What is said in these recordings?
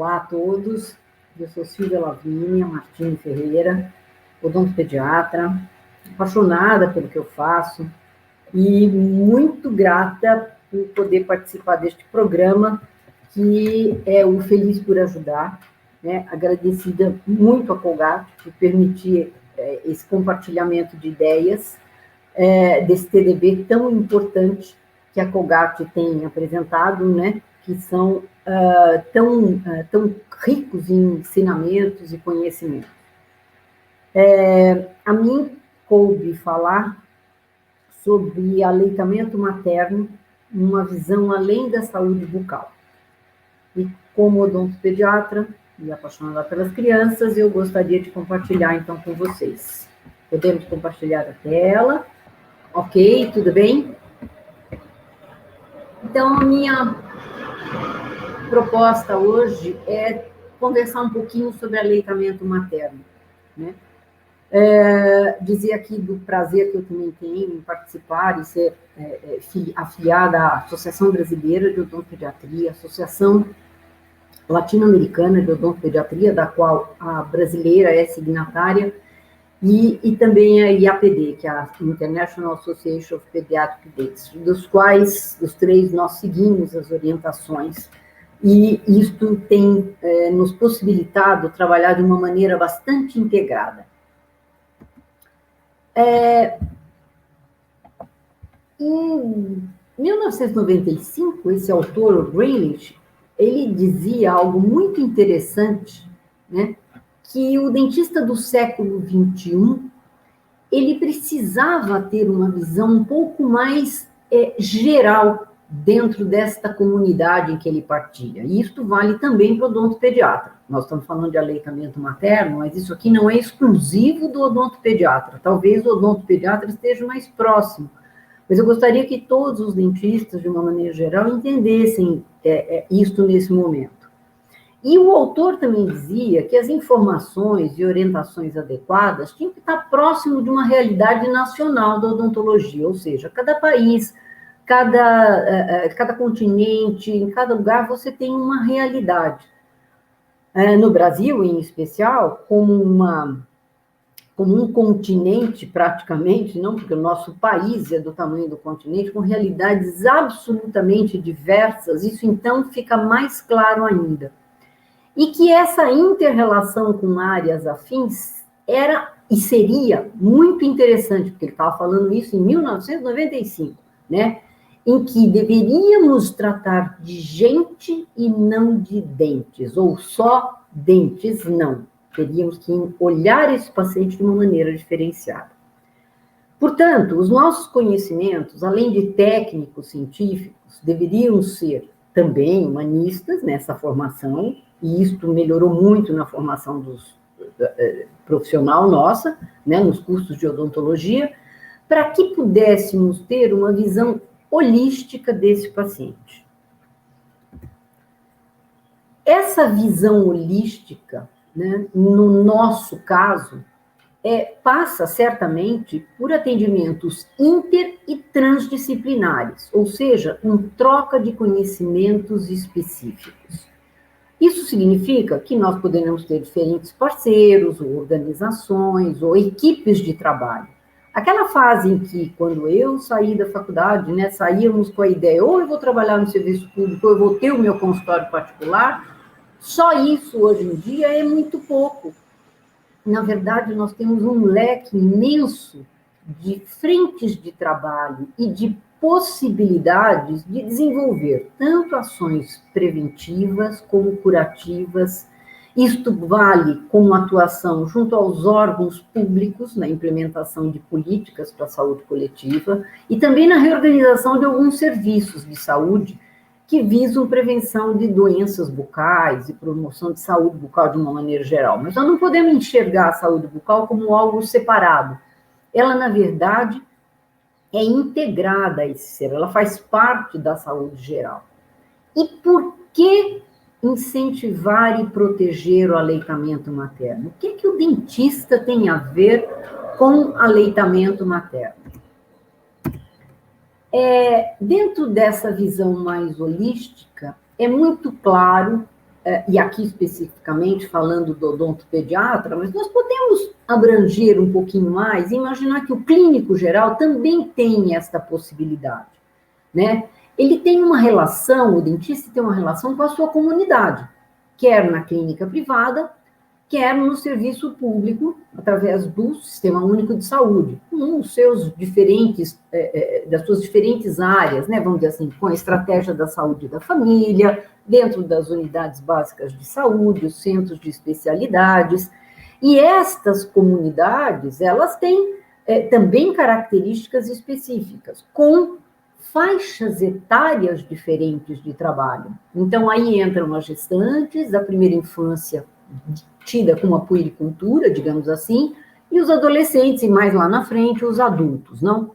Olá a todos, eu sou Silvia Lavínia Martins Ferreira, odontopediatra, apaixonada pelo que eu faço e muito grata por poder participar deste programa, que é o Feliz por Ajudar, né? Agradecida muito a Colgate por permitir esse compartilhamento de ideias desse TDB tão importante que a Colgate tem apresentado, né? Que são tão ricos em ensinamentos e conhecimentos. A mim coube falar sobre aleitamento materno, uma visão além da saúde bucal. E como odontopediatra e apaixonada pelas crianças, eu gostaria de compartilhar então com vocês. Podemos compartilhar a tela? Ok, tudo bem? Então, a minha proposta hoje é conversar um pouquinho sobre aleitamento materno, né? Dizer aqui do prazer que eu também tenho em participar e ser afiliada à Associação Brasileira de Odontopediatria, Associação Latino-Americana de Odontopediatria, da qual a brasileira é signatária, e também a IAPD, que é a International Association of Pediatric Dentists, dos três nós seguimos as orientações, e isto tem nos possibilitado trabalhar de uma maneira bastante integrada. Em 1995, esse autor, o Greenwich, ele dizia algo muito interessante, né? Que o dentista do século XXI, ele precisava ter uma visão um pouco mais geral dentro desta comunidade em que ele partilha. E isto vale também para o odontopediatra. Nós estamos falando de aleitamento materno, mas isso aqui não é exclusivo do odontopediatra. Talvez o odontopediatra esteja mais próximo. Mas eu gostaria que todos os dentistas, de uma maneira geral, entendessem isto nesse momento. E o autor também dizia que as informações e orientações adequadas tinham que estar próximo de uma realidade nacional da odontologia, ou seja, cada país, cada continente, em cada lugar você tem uma realidade. No Brasil, em especial, como um continente, praticamente, não porque o nosso país é do tamanho do continente, com realidades absolutamente diversas, isso então fica mais claro ainda. E que essa inter-relação com áreas afins era e seria muito interessante, porque ele estava falando isso em 1995, né? Em que deveríamos tratar de gente e não de dentes, ou só dentes, não. Teríamos que olhar esse paciente de uma maneira diferenciada. Portanto, os nossos conhecimentos, além de técnicos científicos, deveriam ser também humanistas nessa formação, e isto melhorou muito na formação profissional nossa, né, nos cursos de odontologia, para que pudéssemos ter uma visão holística desse paciente. Essa visão holística, né, no nosso caso, passa certamente por atendimentos inter e transdisciplinares, ou seja, troca de conhecimentos específicos. Isso significa que nós poderemos ter diferentes parceiros, ou organizações, ou equipes de trabalho. Aquela fase em que, quando eu saí da faculdade, né, saíamos com a ideia, ou eu vou trabalhar no serviço público, ou eu vou ter o meu consultório particular, só isso, hoje em dia, é muito pouco. Na verdade, nós temos um leque imenso de frentes de trabalho e de possibilidades de desenvolver tanto ações preventivas como curativas. Isto vale como atuação junto aos órgãos públicos na implementação de políticas para a saúde coletiva e também na reorganização de alguns serviços de saúde que visam prevenção de doenças bucais e promoção de saúde bucal de uma maneira geral. Mas nós não podemos enxergar a saúde bucal como algo separado. Ela, na verdade, é integrada a esse ser, ela faz parte da saúde geral. E por que incentivar e proteger o aleitamento materno? O que o dentista tem a ver com aleitamento materno? Dentro dessa visão mais holística, é muito claro e aqui especificamente falando do odontopediatra, mas nós podemos abranger um pouquinho mais e imaginar que o clínico geral também tem esta possibilidade, né? Ele tem uma relação, o dentista tem uma relação com a sua comunidade, quer na clínica privada, quer no serviço público, através do Sistema Único de Saúde, com os seus diferentes, das suas diferentes áreas, né, vamos dizer assim, com a estratégia da saúde da família, dentro das unidades básicas de saúde, os centros de especialidades, e estas comunidades, elas têm também características específicas, com faixas etárias diferentes de trabalho. Então, aí entram as gestantes, a primeira infância tida como a puericultura, digamos assim, e os adolescentes, e mais lá na frente, os adultos, não?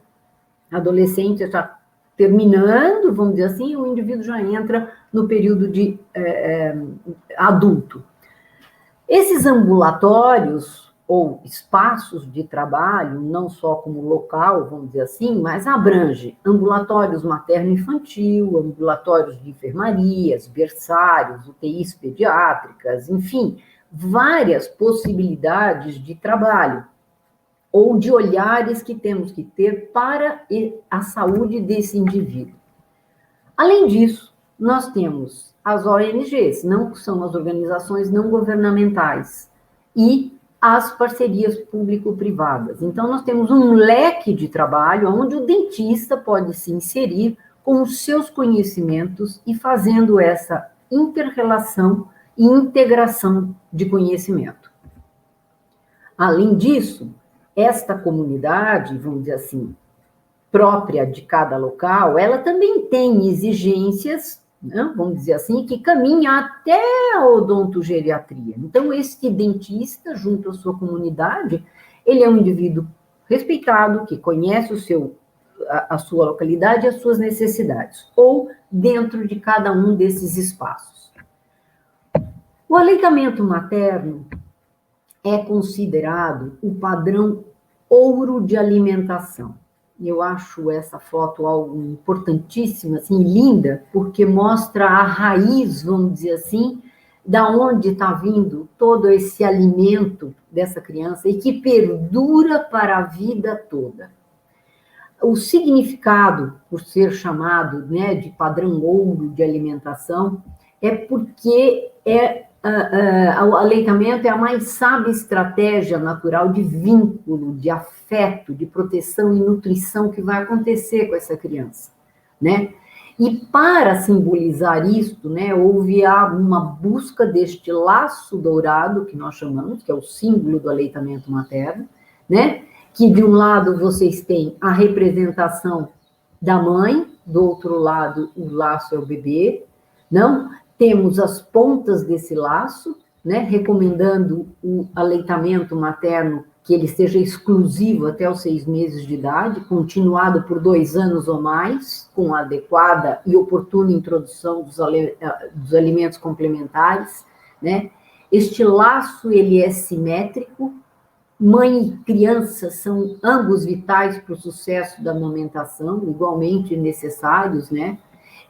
Adolescente está terminando, vamos dizer assim, o indivíduo já entra no período de adulto. Esses ambulatórios, ou espaços de trabalho, não só como local, vamos dizer assim, mas abrange ambulatórios materno-infantil, ambulatórios de enfermarias, berçários, UTIs pediátricas, enfim, várias possibilidades de trabalho ou de olhares que temos que ter para a saúde desse indivíduo. Além disso, nós temos as ONGs, não são as organizações não governamentais, e as parcerias público-privadas. Então, nós temos um leque de trabalho onde o dentista pode se inserir com os seus conhecimentos e fazendo essa inter-relação e integração de conhecimento. Além disso, esta comunidade, vamos dizer assim, própria de cada local, ela também tem exigências, né, vamos dizer assim, que caminha até a odontogeriatria. Então, esse dentista, junto à sua comunidade, ele é um indivíduo respeitado, que conhece a sua localidade e as suas necessidades, ou dentro de cada um desses espaços. O aleitamento materno é considerado o padrão ouro de alimentação. Eu acho essa foto algo importantíssima, assim, linda, porque mostra a raiz, vamos dizer assim, da onde está vindo todo esse alimento dessa criança e que perdura para a vida toda. O significado, por ser chamado, né, de padrão ouro de alimentação, é porque o aleitamento é a mais sábia estratégia natural de vínculo, de afeto, de proteção e nutrição que vai acontecer com essa criança, né? E para simbolizar isto, né, houve uma busca deste laço dourado, que nós chamamos, que é o símbolo do aleitamento materno, né? Que de um lado vocês têm a representação da mãe, do outro lado o laço é o bebê, não? Temos as pontas desse laço, né, recomendando o aleitamento materno que ele seja exclusivo até os 6 meses de idade, continuado por 2 anos ou mais, com a adequada e oportuna introdução dos alimentos complementares, né? Este laço, ele é simétrico, mãe e criança são ambos vitais para o sucesso da amamentação, igualmente necessários, né?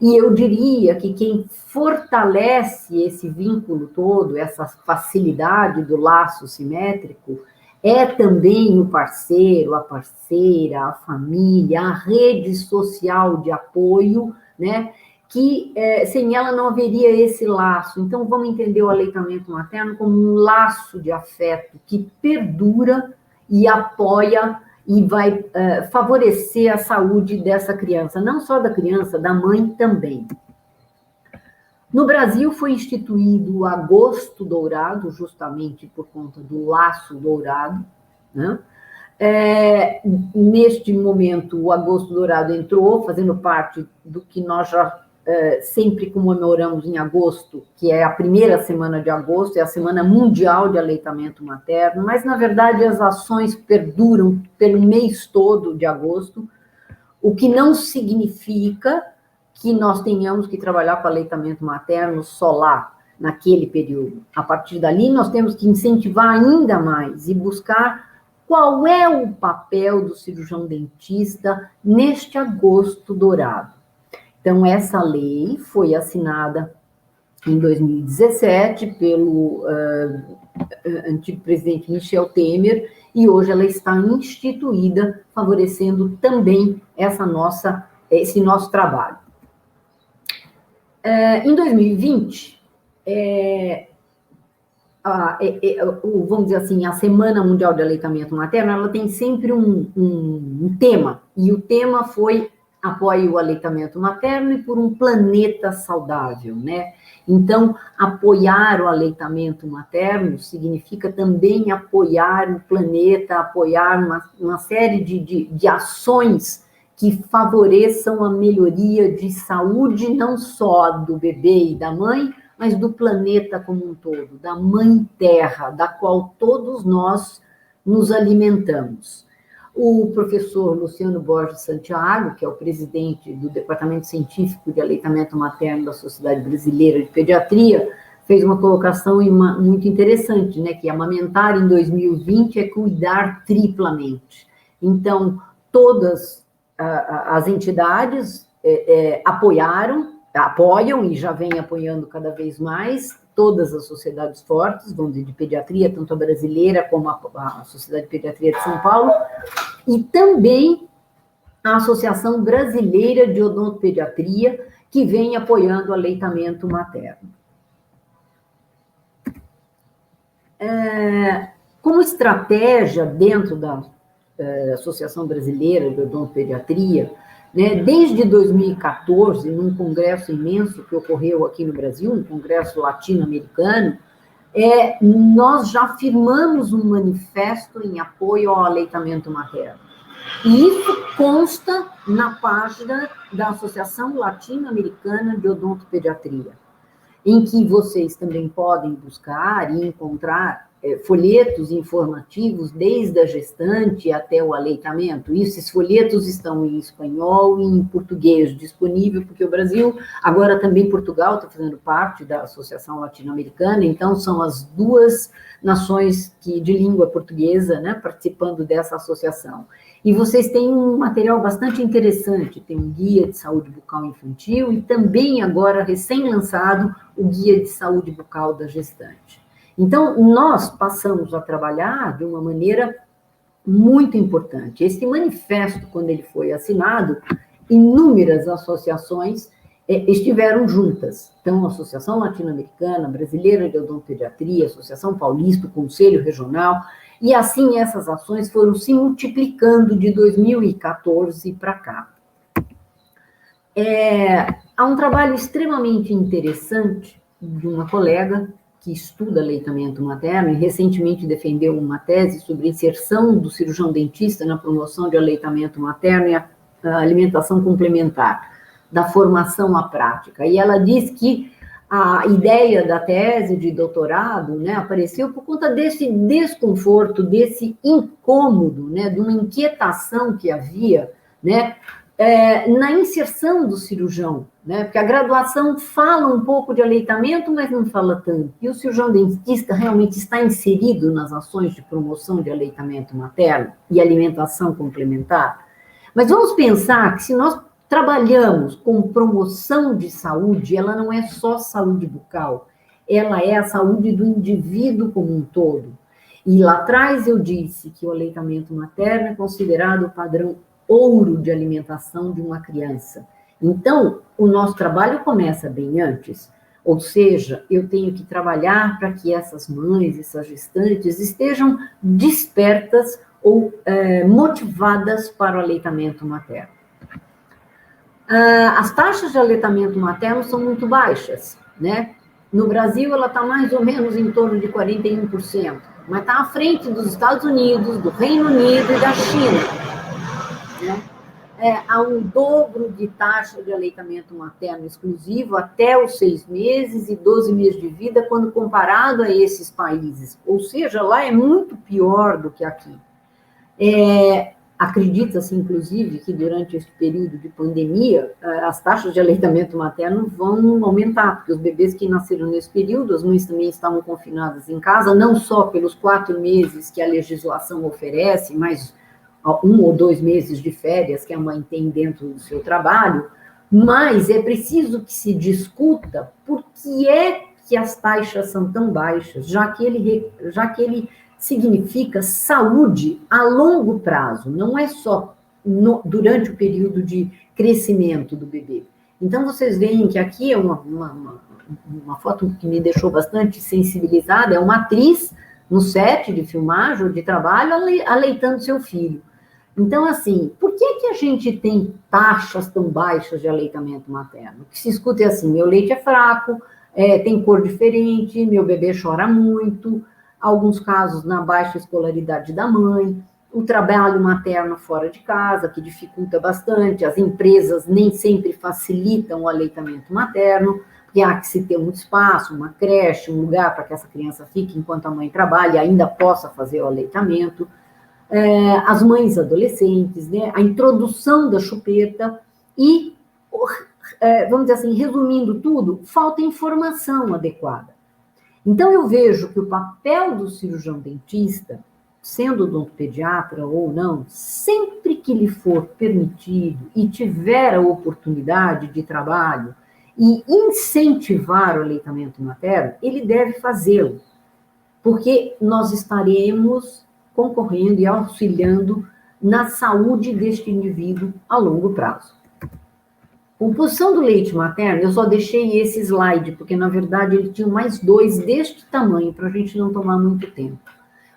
E eu diria que quem fortalece esse vínculo todo, essa facilidade do laço simétrico, é também o parceiro, a parceira, a família, a rede social de apoio, né? Que sem ela não haveria esse laço. Então, vamos entender o aleitamento materno como um laço de afeto que perdura e apoia e vai favorecer a saúde dessa criança, não só da criança, da mãe também. No Brasil foi instituído o agosto dourado, justamente por conta do laço dourado, né? Neste momento, o agosto dourado entrou, fazendo parte do que nós já sempre comemoramos em agosto, que é a primeira semana de agosto, é a Semana Mundial de Aleitamento Materno, mas, na verdade, as ações perduram pelo mês todo de agosto, o que não significa que nós tenhamos que trabalhar com aleitamento materno só lá, naquele período. A partir dali, nós temos que incentivar ainda mais e buscar qual é o papel do cirurgião dentista neste agosto dourado. Então, essa lei foi assinada em 2017 pelo antigo presidente Michel Temer, e hoje ela está instituída, favorecendo também esse nosso trabalho. Em 2020, vamos dizer assim, a Semana Mundial de Aleitamento Materno, ela tem sempre um tema, e o tema foi apoie o aleitamento materno e por um planeta saudável, né? Então, apoiar o aleitamento materno significa também apoiar o planeta, apoiar uma série de ações que favoreçam a melhoria de saúde, não só do bebê e da mãe, mas do planeta como um todo, da Mãe Terra, da qual todos nós nos alimentamos. O professor Luciano Borges Santiago, que é o presidente do Departamento Científico de Aleitamento Materno da Sociedade Brasileira de Pediatria, fez uma colocação muito interessante, né, que amamentar em 2020 é cuidar triplamente. Então, todas as entidades apoiam e já vêm apoiando cada vez mais, todas as sociedades fortes, vamos dizer, de pediatria, tanto a brasileira como a Sociedade de Pediatria de São Paulo, e também a Associação Brasileira de Odontopediatria, que vem apoiando o aleitamento materno. Como estratégia dentro da Associação Brasileira de Odontopediatria, né, desde 2014, num congresso imenso que ocorreu aqui no Brasil, um congresso latino-americano, nós já firmamos um manifesto em apoio ao aleitamento materno. E isso consta na página da Associação Latino-Americana de Odontopediatria, em que vocês também podem buscar e encontrar folhetos informativos desde a gestante até o aleitamento. Esses folhetos estão em espanhol e em português disponível, porque o Brasil, agora também Portugal, está fazendo parte da Associação Latino-Americana, então são as duas nações de língua portuguesa, né, participando dessa associação. E vocês têm um material bastante interessante, tem um guia de saúde bucal infantil e também agora, recém-lançado, o guia de saúde bucal da gestante. Então, nós passamos a trabalhar de uma maneira muito importante. Esse manifesto, quando ele foi assinado, inúmeras associações estiveram juntas. Então, a Associação Latino-Americana, Brasileira de Odontopediatria, Associação Paulista, o Conselho Regional, e assim essas ações foram se multiplicando de 2014 para cá. Há um trabalho extremamente interessante de uma colega que estuda aleitamento materno e recentemente defendeu uma tese sobre inserção do cirurgião dentista na promoção de aleitamento materno e a alimentação complementar, da formação à prática. E ela diz que a ideia da tese de doutorado, né, apareceu por conta desse desconforto, desse incômodo, né, de uma inquietação que havia, né, na inserção do cirurgião, né, porque a graduação fala um pouco de aleitamento, mas não fala tanto. E o cirurgião dentista realmente está inserido nas ações de promoção de aleitamento materno e alimentação complementar? Mas vamos pensar que se nós trabalhamos com promoção de saúde, ela não é só saúde bucal, ela é a saúde do indivíduo como um todo. E lá atrás eu disse que o aleitamento materno é considerado o padrão ouro de alimentação de uma criança. Então, o nosso trabalho começa bem antes, ou seja, eu tenho que trabalhar para que essas mães, essas gestantes estejam despertas ou motivadas para o aleitamento materno. As taxas de aleitamento materno são muito baixas, né? No Brasil, ela está mais ou menos em torno de 41%, mas está à frente dos Estados Unidos, do Reino Unido e da China. Né? Há um dobro de taxa de aleitamento materno exclusivo até os 6 meses e 12 meses de vida, quando comparado a esses países. Ou seja, lá é muito pior do que aqui. Acredita-se, inclusive, que durante esse período de pandemia, as taxas de aleitamento materno vão aumentar, porque os bebês que nasceram nesse período, as mães também estavam confinadas em casa, não só pelos 4 meses que a legislação oferece, mas 1 ou 2 meses de férias que a mãe tem dentro do seu trabalho, Mas é preciso que se discuta por que é que as taxas são tão baixas, já que ele significa saúde a longo prazo, não é só durante o período de crescimento do bebê. Então, vocês veem que aqui é uma foto que me deixou bastante sensibilizada, é uma atriz no set de filmagem ou de trabalho aleitando seu filho. Então, assim, por que a gente tem taxas tão baixas de aleitamento materno? O que se escuta é assim, meu leite é fraco, tem cor diferente, meu bebê chora muito, alguns casos na baixa escolaridade da mãe, o trabalho materno fora de casa, que dificulta bastante, as empresas nem sempre facilitam o aleitamento materno, porque há que se ter muito espaço, uma creche, um lugar para que essa criança fique enquanto a mãe trabalha e ainda possa fazer o aleitamento. As mães adolescentes, né, a introdução da chupeta e, vamos dizer assim, resumindo tudo, falta informação adequada. Então, eu vejo que o papel do cirurgião dentista, sendo odontopediatra ou não, sempre que lhe for permitido e tiver a oportunidade de trabalho e incentivar o aleitamento materno, ele deve fazê-lo, porque nós estaremos concorrendo e auxiliando na saúde deste indivíduo a longo prazo. Composição do leite materno, eu só deixei esse slide, porque na verdade ele tinha mais 2 deste tamanho, para a gente não tomar muito tempo.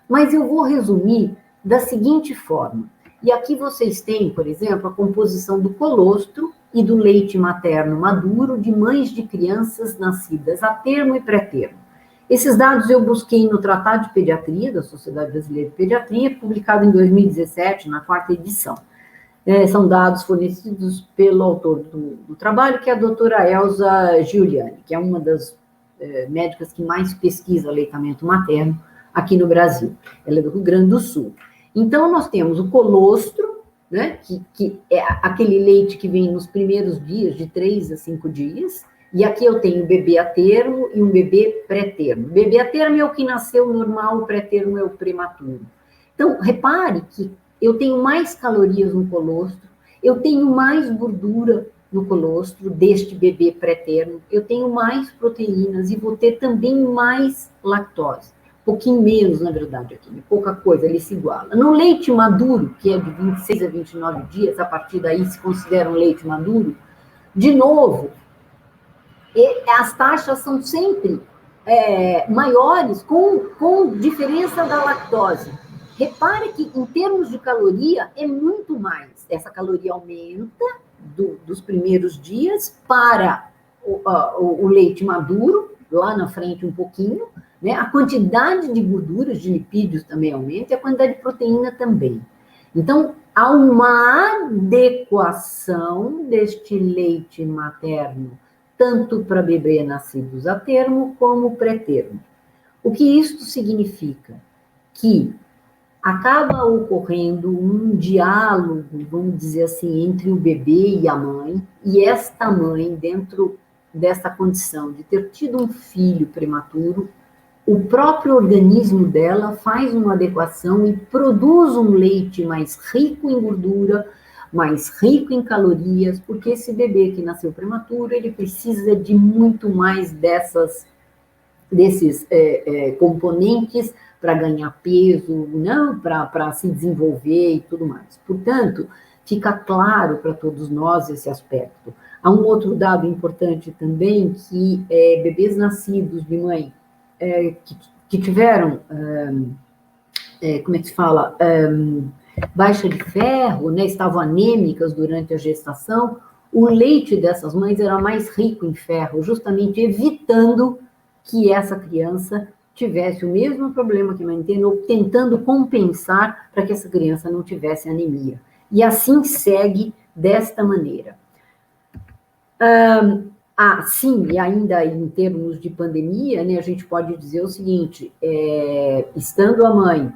Mas eu vou resumir da seguinte forma. E aqui vocês têm, por exemplo, a composição do colostro e do leite materno maduro de mães de crianças nascidas a termo e pré-termo. Esses dados eu busquei no Tratado de Pediatria, da Sociedade Brasileira de Pediatria, publicado em 2017, na 4ª edição. São dados fornecidos pelo autor do trabalho, que é a doutora Elza Giuliani, que é uma das médicas que mais pesquisa aleitamento materno aqui no Brasil. Ela é do Rio Grande do Sul. Então, nós temos o colostro, né, que é aquele leite que vem nos primeiros dias, de 3 a 5 dias, e aqui eu tenho bebê a termo e um bebê pré-termo. Bebê a termo é o que nasceu normal, o pré-termo é o prematuro. Então, repare que eu tenho mais calorias no colostro, eu tenho mais gordura no colostro deste bebê pré-termo, eu tenho mais proteínas e vou ter também mais lactose. Um pouquinho menos, na verdade, aqui, pouca coisa, ele se iguala. No leite maduro, que é de 26 a 29 dias, a partir daí se considera um leite maduro, de novo, as taxas são sempre maiores com diferença da lactose. Repare que, em termos de caloria, é muito mais. Essa caloria aumenta dos primeiros dias para o leite maduro, lá na frente um pouquinho, né? A quantidade de gorduras, de lipídios também aumenta e a quantidade de proteína também. Então, há uma adequação deste leite materno tanto para bebê nascidos a termo como pré-termo. O que isto significa? Que acaba ocorrendo um diálogo, vamos dizer assim, entre o bebê e a mãe, e esta mãe, dentro dessa condição de ter tido um filho prematuro, o próprio organismo dela faz uma adequação e produz um leite mais rico em gordura, mais rico em calorias, porque esse bebê que nasceu prematuro, ele precisa de muito mais desses componentes para ganhar peso, não para se desenvolver e tudo mais. Portanto, fica claro para todos nós esse aspecto. Há um outro dado importante também, que bebês nascidos de mãe que tiveram, como é que se fala, baixa de ferro, né, estavam anêmicas durante a gestação, o leite dessas mães era mais rico em ferro, justamente evitando que essa criança tivesse o mesmo problema que a mãe tem, ou tentando compensar para que essa criança não tivesse anemia. E assim segue desta maneira. Sim, e ainda em termos de pandemia, né, a gente pode dizer o seguinte, estando a mãe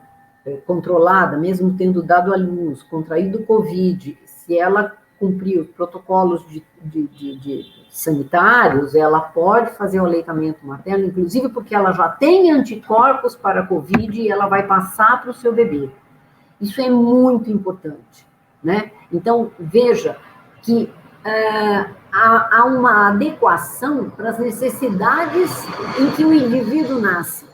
controlada, mesmo tendo dado à luz, contraído o Covid, se ela cumprir os protocolos sanitários, ela pode fazer o aleitamento materno, inclusive porque ela já tem anticorpos para a Covid e ela vai passar para o seu bebê. Isso é muito importante, né? Então, veja que há uma adequação para as necessidades em que o indivíduo nasce.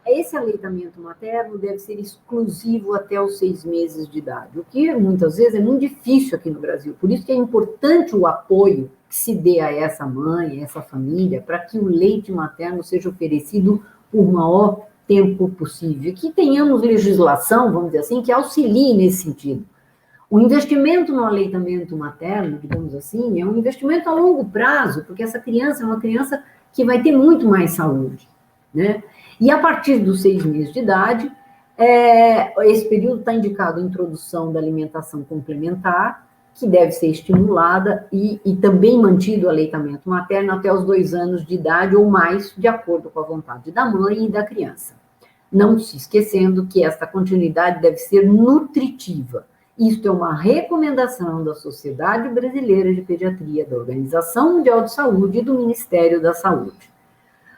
Esse aleitamento materno deve ser exclusivo até os 6 meses de idade, o que muitas vezes é muito difícil aqui no Brasil. Por isso que é importante o apoio que se dê a essa mãe, a essa família, para que o leite materno seja oferecido por maior tempo possível. E que tenhamos legislação, vamos dizer assim, que auxilie nesse sentido. O investimento no aleitamento materno, digamos assim, é um investimento a longo prazo, porque essa criança é uma criança que vai ter muito mais saúde, né? E a partir dos 6 meses de idade, esse período está indicado a introdução da alimentação complementar, que deve ser estimulada, e também mantido o aleitamento materno até os 2 anos de idade ou mais, de acordo com a vontade da mãe e da criança. Não se esquecendo que esta continuidade deve ser nutritiva. Isto é uma recomendação da Sociedade Brasileira de Pediatria, da Organização Mundial de Saúde e do Ministério da Saúde,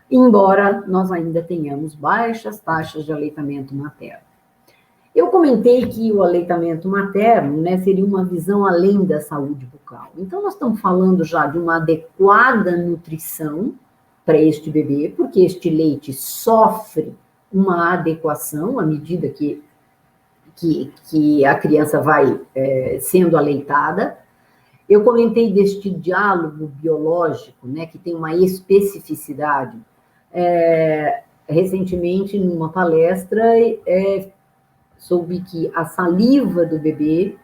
embora nós ainda tenhamos baixas taxas de aleitamento materno. Eu comentei que o aleitamento materno, né, seria uma visão além da saúde bucal. Então, nós estamos falando já de uma adequada nutrição para este bebê, porque este leite sofre uma adequação à medida que a criança vai sendo aleitada. Eu comentei deste diálogo biológico, né, que tem uma especificidade. Recentemente, numa palestra, soube que a saliva do bebê,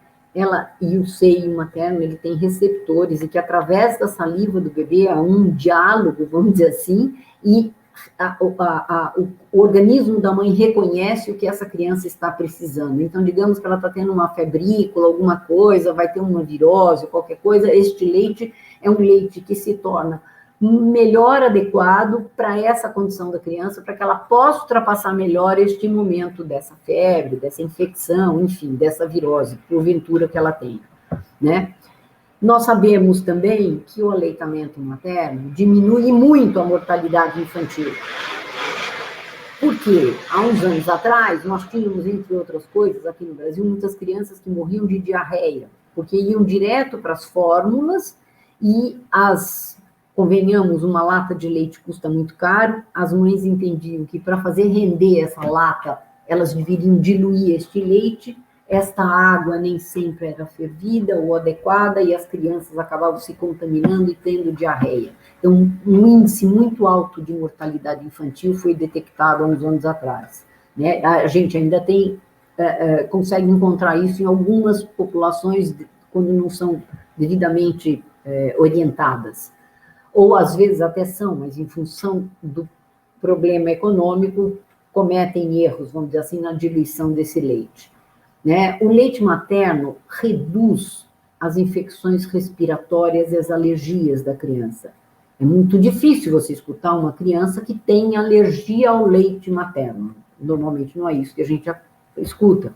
e o seio materno, ele tem receptores, e que através da saliva do bebê há um diálogo, vamos dizer assim, e o organismo da mãe reconhece o que essa criança está precisando. Então, digamos que ela está tendo uma febrícula, alguma coisa, vai ter uma virose, qualquer coisa, este leite é um leite que se torna melhor adequado para essa condição da criança, para que ela possa ultrapassar melhor este momento dessa febre, dessa infecção, enfim, dessa virose, porventura que ela tenha, né? Nós sabemos também que o aleitamento materno diminui muito a mortalidade infantil. Porque, há uns anos atrás, nós tínhamos, entre outras coisas, aqui no Brasil, muitas crianças que morriam de diarreia, porque iam direto para as fórmulas e convenhamos, uma lata de leite custa muito caro, as mães entendiam que para fazer render essa lata, elas deveriam diluir este leite. Esta água nem sempre era fervida ou adequada e as crianças acabavam se contaminando e tendo diarreia. Então, um índice muito alto de mortalidade infantil foi detectado há uns anos atrás, né? A gente ainda consegue encontrar isso em algumas populações quando não são devidamente orientadas. Ou, às vezes, até são, mas em função do problema econômico, cometem erros, vamos dizer assim, na diluição desse leite. Né? O leite materno reduz as infecções respiratórias e as alergias da criança. É muito difícil você escutar uma criança que tem alergia ao leite materno. Normalmente não é isso que a gente escuta.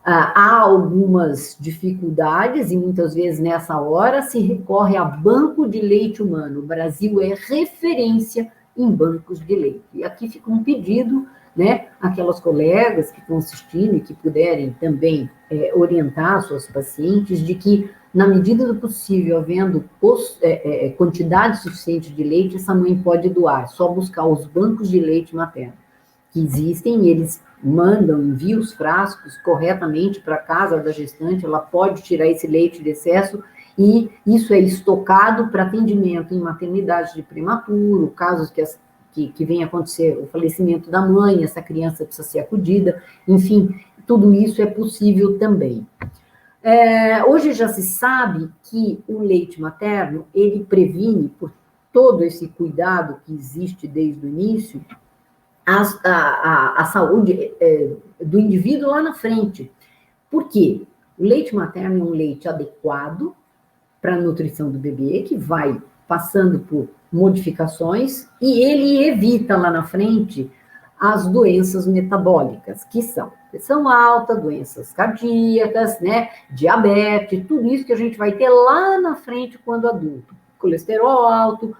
Há algumas dificuldades e muitas vezes nessa hora se recorre a banco de leite humano. O Brasil é referência em bancos de leite. E aqui fica um pedido, né, aquelas colegas que estão assistindo e que puderem também orientar suas pacientes de que, na medida do possível, havendo quantidade suficiente de leite, essa mãe pode doar, só buscar os bancos de leite materno que existem, eles enviam os frascos corretamente para a casa da gestante, ela pode tirar esse leite de excesso e isso é estocado para atendimento em maternidade de prematuro, casos que venha acontecer o falecimento da mãe, essa criança precisa ser acudida, enfim, tudo isso é possível também. Hoje já se sabe que o leite materno, ele previne, por todo esse cuidado que existe desde o início, a saúde do indivíduo lá na frente. Por quê? O leite materno é um leite adequado para a nutrição do bebê, que vai passando por modificações, e ele evita lá na frente as doenças metabólicas, que são pressão alta, doenças cardíacas, né, diabetes, tudo isso que a gente vai ter lá na frente quando adulto. Colesterol alto,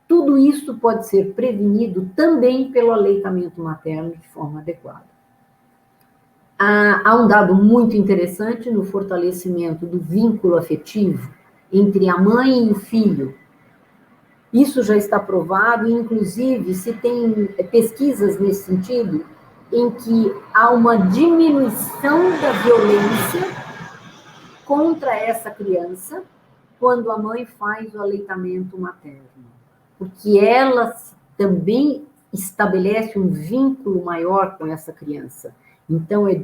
tudo isso pode ser prevenido também pelo aleitamento materno de forma adequada. Há um dado muito interessante no fortalecimento do vínculo afetivo entre a mãe e o filho. Isso já está provado, e inclusive se tem pesquisas nesse sentido, em que há uma diminuição da violência contra essa criança quando a mãe faz o aleitamento materno, porque ela também estabelece um vínculo maior com essa criança. Então, é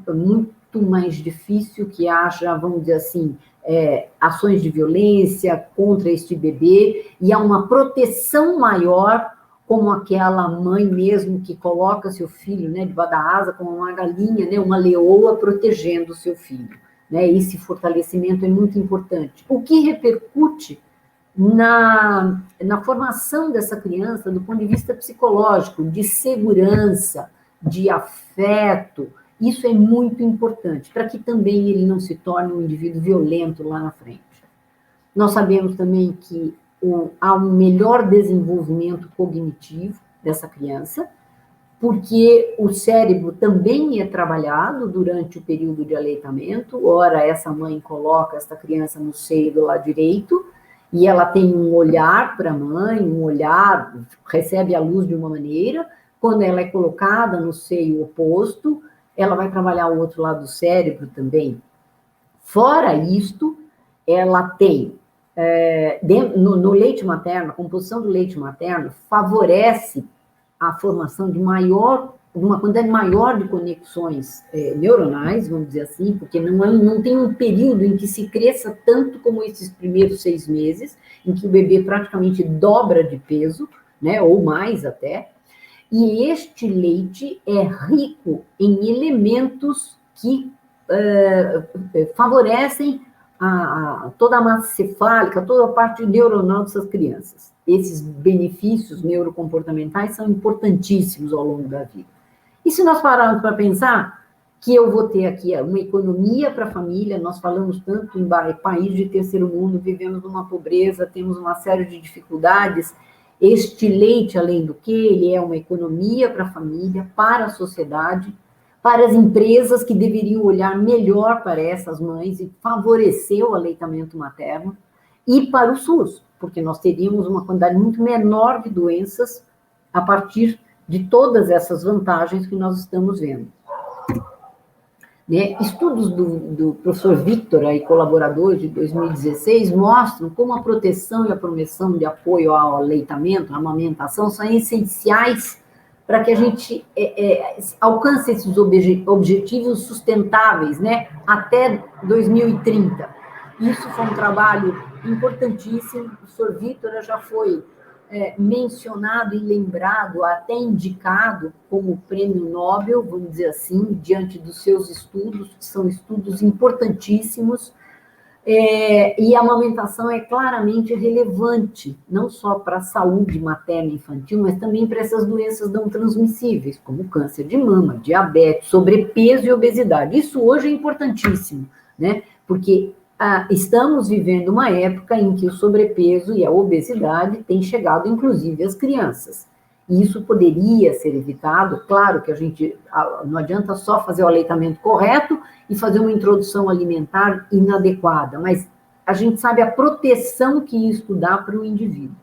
muito mais difícil que haja, vamos dizer assim, ações de violência contra este bebê, e há uma proteção maior, como aquela mãe mesmo que coloca seu filho, né, debaixo da asa, como uma galinha, né, uma leoa protegendo o seu filho. Né, esse fortalecimento é muito importante. O que repercute na formação dessa criança do ponto de vista psicológico, de segurança, de afeto, isso é muito importante, para que também ele não se torne um indivíduo violento lá na frente. Nós sabemos também que há um melhor desenvolvimento cognitivo dessa criança, porque o cérebro também é trabalhado durante o período de aleitamento. Ora, essa mãe coloca essa criança no seio do lado direito, e ela tem um olhar para a mãe, um olhar, recebe a luz de uma maneira. Quando ela é colocada no seio oposto, ela vai trabalhar o outro lado do cérebro também. Fora isto, ela tem, no leite materno, a composição do leite materno favorece a formação de uma quantidade maior de conexões neuronais, vamos dizer assim, porque não tem um período em que se cresça tanto como esses primeiros 6 meses, em que o bebê praticamente dobra de peso, né, ou mais até, e este leite é rico em elementos que favorecem toda a massa cefálica, toda a parte neuronal dessas crianças. Esses benefícios neurocomportamentais são importantíssimos ao longo da vida. E se nós pararmos para pensar que eu vou ter aqui uma economia para a família, nós falamos tanto em país de terceiro mundo, vivemos numa pobreza, temos uma série de dificuldades. Este leite, além do que, ele é uma economia para a família, para a sociedade, para as empresas que deveriam olhar melhor para essas mães e favorecer o aleitamento materno, e para o SUS, porque nós teríamos uma quantidade muito menor de doenças a partir de todas essas vantagens que nós estamos vendo. Né? Estudos do professor Victor e colaboradores de 2016 mostram como a proteção e a promoção de apoio ao aleitamento, à amamentação, são essenciais para que a gente alcance esses objetivos sustentáveis, né, até 2030. Isso foi um trabalho importantíssimo. O professor Victor já foi mencionado e lembrado, até indicado como prêmio Nobel, vamos dizer assim, diante dos seus estudos, que são estudos importantíssimos, e a amamentação é claramente relevante, não só para a saúde materna e infantil, mas também para essas doenças não transmissíveis, como câncer de mama, diabetes, sobrepeso e obesidade. Isso hoje é importantíssimo, né? Porque estamos vivendo uma época em que o sobrepeso e a obesidade têm chegado, inclusive, às crianças. E isso poderia ser evitado. Claro que não adianta só fazer o aleitamento correto e fazer uma introdução alimentar inadequada, mas a gente sabe a proteção que isso dá para o indivíduo.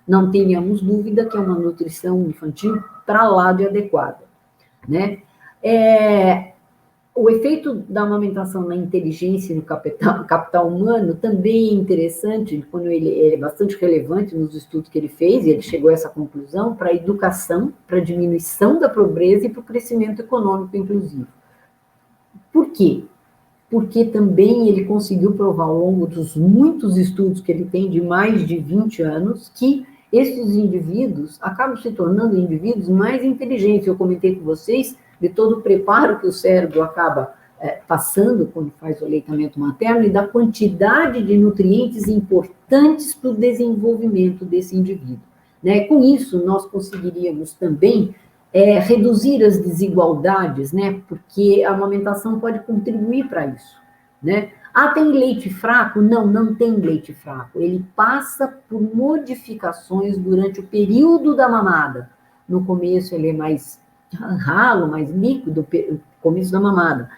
Não tenhamos dúvida que é uma nutrição infantil para lá de adequada, né? O efeito da amamentação na inteligência e no capital humano também é interessante, quando ele é bastante relevante nos estudos que ele fez, e ele chegou a essa conclusão, para a educação, para a diminuição da pobreza e para o crescimento econômico inclusive. Por quê? Porque também ele conseguiu provar ao longo dos muitos estudos que ele tem, de mais de 20 anos, que esses indivíduos acabam se tornando indivíduos mais inteligentes. Eu comentei com vocês de todo o preparo que o cérebro acaba passando quando faz o aleitamento materno e da quantidade de nutrientes importantes para o desenvolvimento desse indivíduo. Né? Com isso, nós conseguiríamos também reduzir as desigualdades, né? Porque a amamentação pode contribuir para isso. Né? Tem leite fraco? Não tem leite fraco. Ele passa por modificações durante o período da mamada. No começo ele é mais ralo, mais líquido, começo da mamada.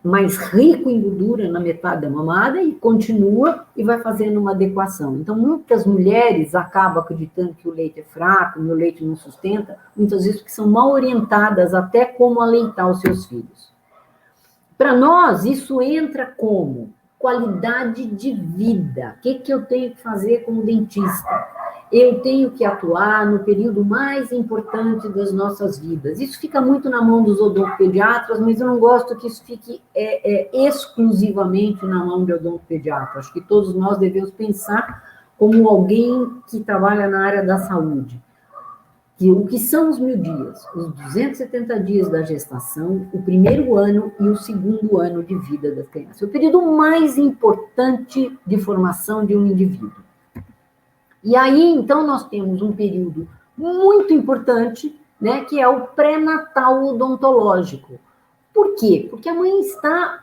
mais rico em gordura na metade da mamada e continua e vai fazendo uma adequação. Então, muitas mulheres acabam acreditando que o leite é fraco, o leite não sustenta, muitas vezes porque são mal orientadas até como aleitar os seus filhos. Para nós, isso entra como qualidade de vida. O que eu tenho que fazer como dentista? Eu tenho que atuar no período mais importante das nossas vidas. Isso fica muito na mão dos odontopediatras, mas eu não gosto que isso fique exclusivamente na mão de odontopediatra. Acho que todos nós devemos pensar como alguém que trabalha na área da saúde. O que são os 1000 dias? Os 270 dias da gestação, o primeiro ano e o segundo ano de vida das crianças. É o período mais importante de formação de um indivíduo. E aí, então, nós temos um período muito importante, né, que é o pré-natal odontológico. Por quê? Porque a mãe está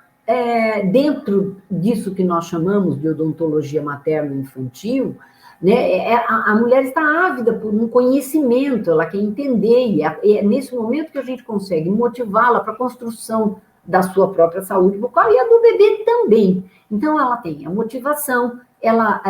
dentro disso que nós chamamos de odontologia materno-infantil, né, a mulher está ávida por um conhecimento, ela quer entender, e é nesse momento que a gente consegue motivá-la para a construção da sua própria saúde bucal e a do bebê também. Então, ela tem a motivação, ela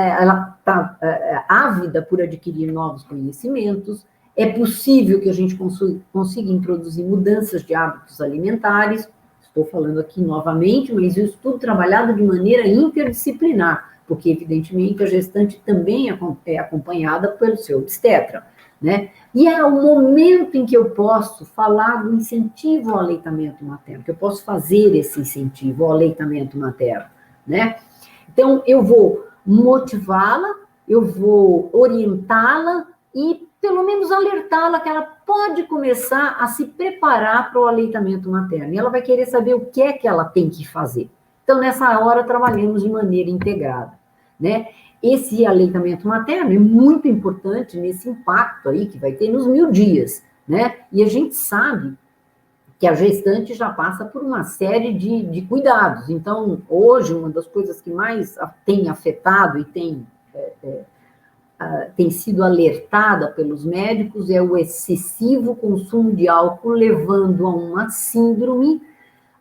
está ávida por adquirir novos conhecimentos, é possível que a gente consiga introduzir mudanças de hábitos alimentares, estou falando aqui novamente, mas isso tudo trabalhado de maneira interdisciplinar, porque, evidentemente, a gestante também é acompanhada pelo seu obstetra, né? E é o momento em que eu posso falar do incentivo ao aleitamento materno, que eu posso fazer esse incentivo ao aleitamento materno, né? Então, eu vou motivá-la, eu vou orientá-la e, pelo menos, alertá-la que ela pode começar a se preparar para o aleitamento materno. E ela vai querer saber o que é que ela tem que fazer. Então, nessa hora, trabalhamos de maneira integrada, né? Esse aleitamento materno é muito importante nesse impacto aí que vai ter nos 1000 dias, né? E a gente sabe que a gestante já passa por uma série de cuidados. Então, hoje, uma das coisas que mais tem afetado e tem sido alertada pelos médicos é o excessivo consumo de álcool, levando a uma síndrome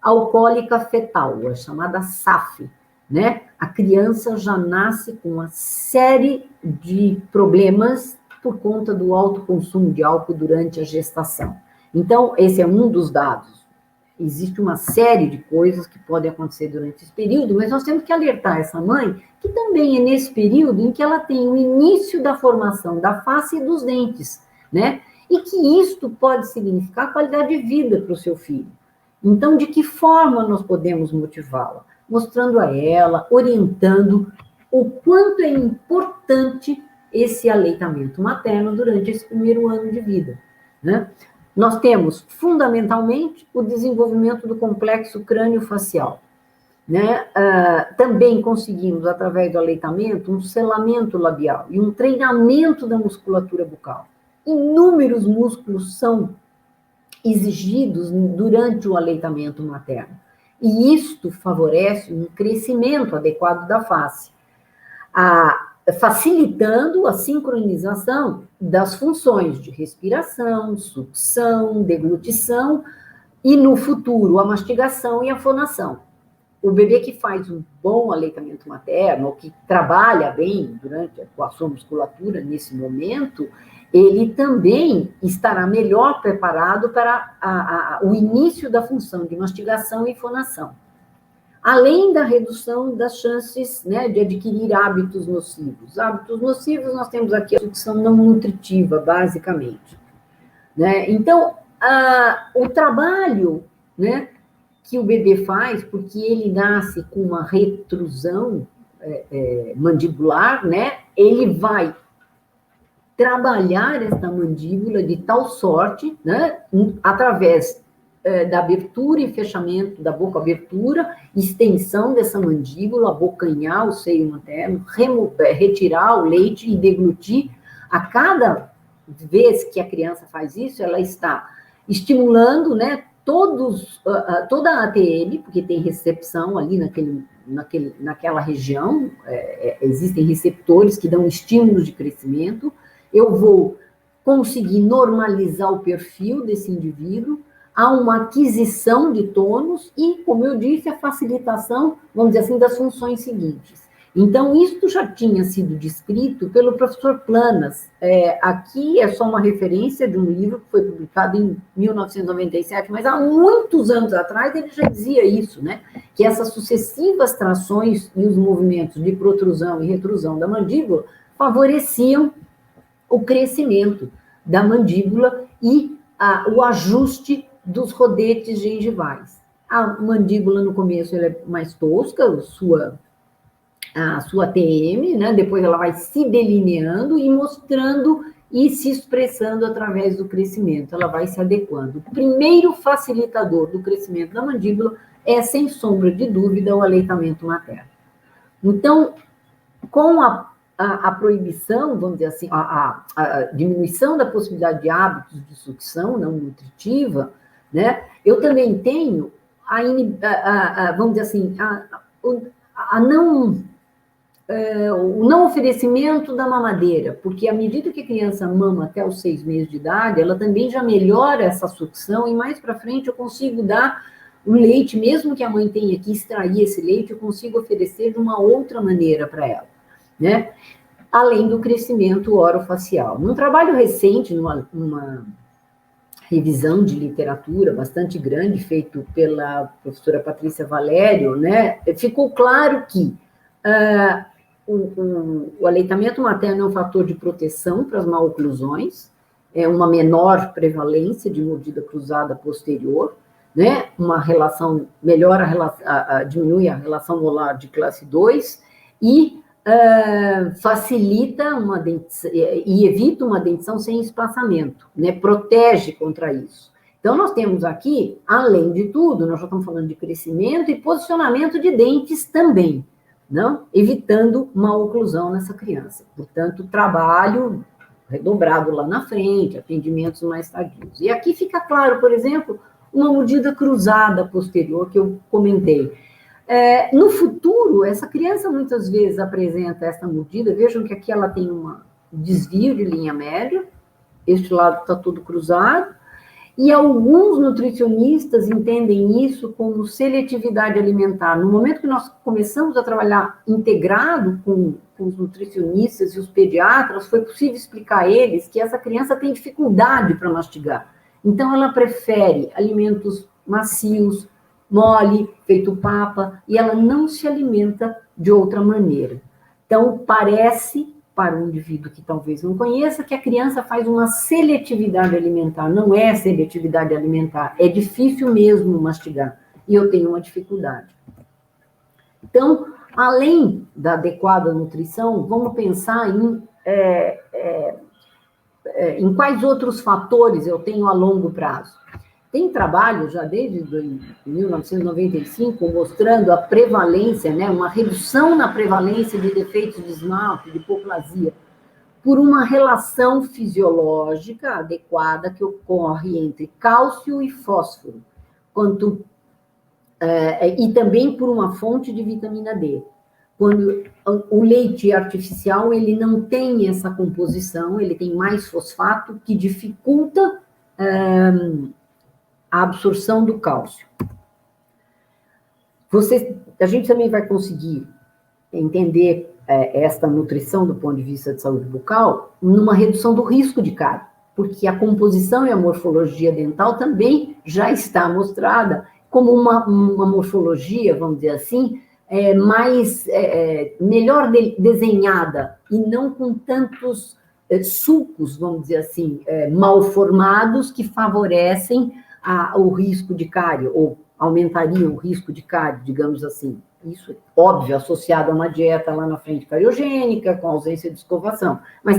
alcoólica fetal, a chamada SAF, né? A criança já nasce com uma série de problemas por conta do alto consumo de álcool durante a gestação. Então, esse é um dos dados. Existe uma série de coisas que podem acontecer durante esse período, mas nós temos que alertar essa mãe que também é nesse período em que ela tem o início da formação da face e dos dentes, né? E que isto pode significar qualidade de vida para o seu filho. Então, de que forma nós podemos motivá-la? Mostrando a ela, orientando o quanto é importante esse aleitamento materno durante esse primeiro ano de vida, né? Nós temos, fundamentalmente, o desenvolvimento do complexo crânio-facial, né? Também conseguimos, através do aleitamento, um selamento labial e um treinamento da musculatura bucal. Inúmeros músculos são exigidos durante o aleitamento materno. E isto favorece um crescimento adequado da face, facilitando a sincronização das funções de respiração, sucção, deglutição e, no futuro, a mastigação e a fonação. O bebê que faz um bom aleitamento materno, ou que trabalha bem com a sua musculatura nesse momento, ele também estará melhor preparado para o início da função de mastigação e fonação. Além da redução das chances, né, de adquirir hábitos nocivos. Hábitos nocivos, nós temos aqui a sucção não nutritiva, basicamente, né? Então, o trabalho, né, que o bebê faz, porque ele nasce com uma retrusão mandibular, né, ele vai trabalhar esta mandíbula de tal sorte, né, através da abertura e fechamento da boca, abertura, extensão dessa mandíbula, abocanhar o seio materno, retirar o leite e deglutir. A cada vez que a criança faz isso, ela está estimulando, né, toda a ATM, porque tem recepção ali naquela região, existem receptores que dão estímulos de crescimento. Eu vou conseguir normalizar o perfil desse indivíduo, há uma aquisição de tônus e, como eu disse, a facilitação, vamos dizer assim, das funções seguintes. Então, isso já tinha sido descrito pelo professor Planas. Aqui é só uma referência de um livro que foi publicado em 1997, mas há muitos anos atrás ele já dizia isso, né? Que essas sucessivas trações e os movimentos de protrusão e retrusão da mandíbula favoreciam o crescimento da mandíbula e o ajuste dos rodetes gengivais. A mandíbula, no começo, ela é mais tosca, a sua TM, né? Depois ela vai se delineando e mostrando e se expressando através do crescimento, ela vai se adequando. O primeiro facilitador do crescimento da mandíbula é, sem sombra de dúvida, o aleitamento materno. Então, com a proibição, vamos dizer assim, a diminuição da possibilidade de hábitos de sucção não nutritiva, né? Eu também tenho vamos dizer assim, o não oferecimento da mamadeira, porque à medida que a criança mama até os 6 meses de idade, ela também já melhora essa sucção e mais para frente eu consigo dar o leite, mesmo que a mãe tenha que extrair esse leite, eu consigo oferecer de uma outra maneira para ela, né? Além do crescimento orofacial. Num trabalho recente, numa revisão de literatura bastante grande, feito pela professora Patrícia Valério, né, ficou claro que o aleitamento materno é um fator de proteção para as maloclusões, é uma menor prevalência de mordida cruzada posterior, né, uma relação, diminui a relação molar de classe 2 e facilita e evita uma dentição sem espaçamento, né, protege contra isso. Então, nós temos aqui, além de tudo, nós já estamos falando de crescimento e posicionamento de dentes também, não? Evitando maloclusão nessa criança. Portanto, trabalho redobrado lá na frente, atendimentos mais tardios. E aqui fica claro, por exemplo, uma mordida cruzada posterior que eu comentei. No futuro, essa criança muitas vezes apresenta essa mordida, vejam que aqui ela tem um desvio de linha média, este lado está todo cruzado, e alguns nutricionistas entendem isso como seletividade alimentar. No momento que nós começamos a trabalhar integrado com os nutricionistas e os pediatras, foi possível explicar a eles que essa criança tem dificuldade para mastigar. Então, ela prefere alimentos macios, mole, feito papa, e ela não se alimenta de outra maneira. Então, parece, para um indivíduo que talvez não conheça, que a criança faz uma seletividade alimentar. Não é seletividade alimentar, é difícil mesmo mastigar, e eu tenho uma dificuldade. Então, além da adequada nutrição, vamos pensar em quais outros fatores eu tenho a longo prazo. Tem trabalho já desde 1995 mostrando a prevalência, né, uma redução na prevalência de defeitos de esmalte, de hipoplasia, por uma relação fisiológica adequada que ocorre entre cálcio e fósforo, e também por uma fonte de vitamina D. Quando o leite artificial, ele não tem essa composição, ele tem mais fosfato, que dificulta a absorção do cálcio. A gente também vai conseguir entender esta nutrição do ponto de vista de saúde bucal numa redução do risco de cárie, porque a composição e a morfologia dental também já está mostrada como uma morfologia, vamos dizer assim, melhor desenhada e não com tantos sulcos, vamos dizer assim, mal formados que favorecem o risco de cárie, ou aumentariam o risco de cárie, digamos assim. Isso, óbvio, associado a uma dieta lá na frente cariogênica, com ausência de escovação. Mas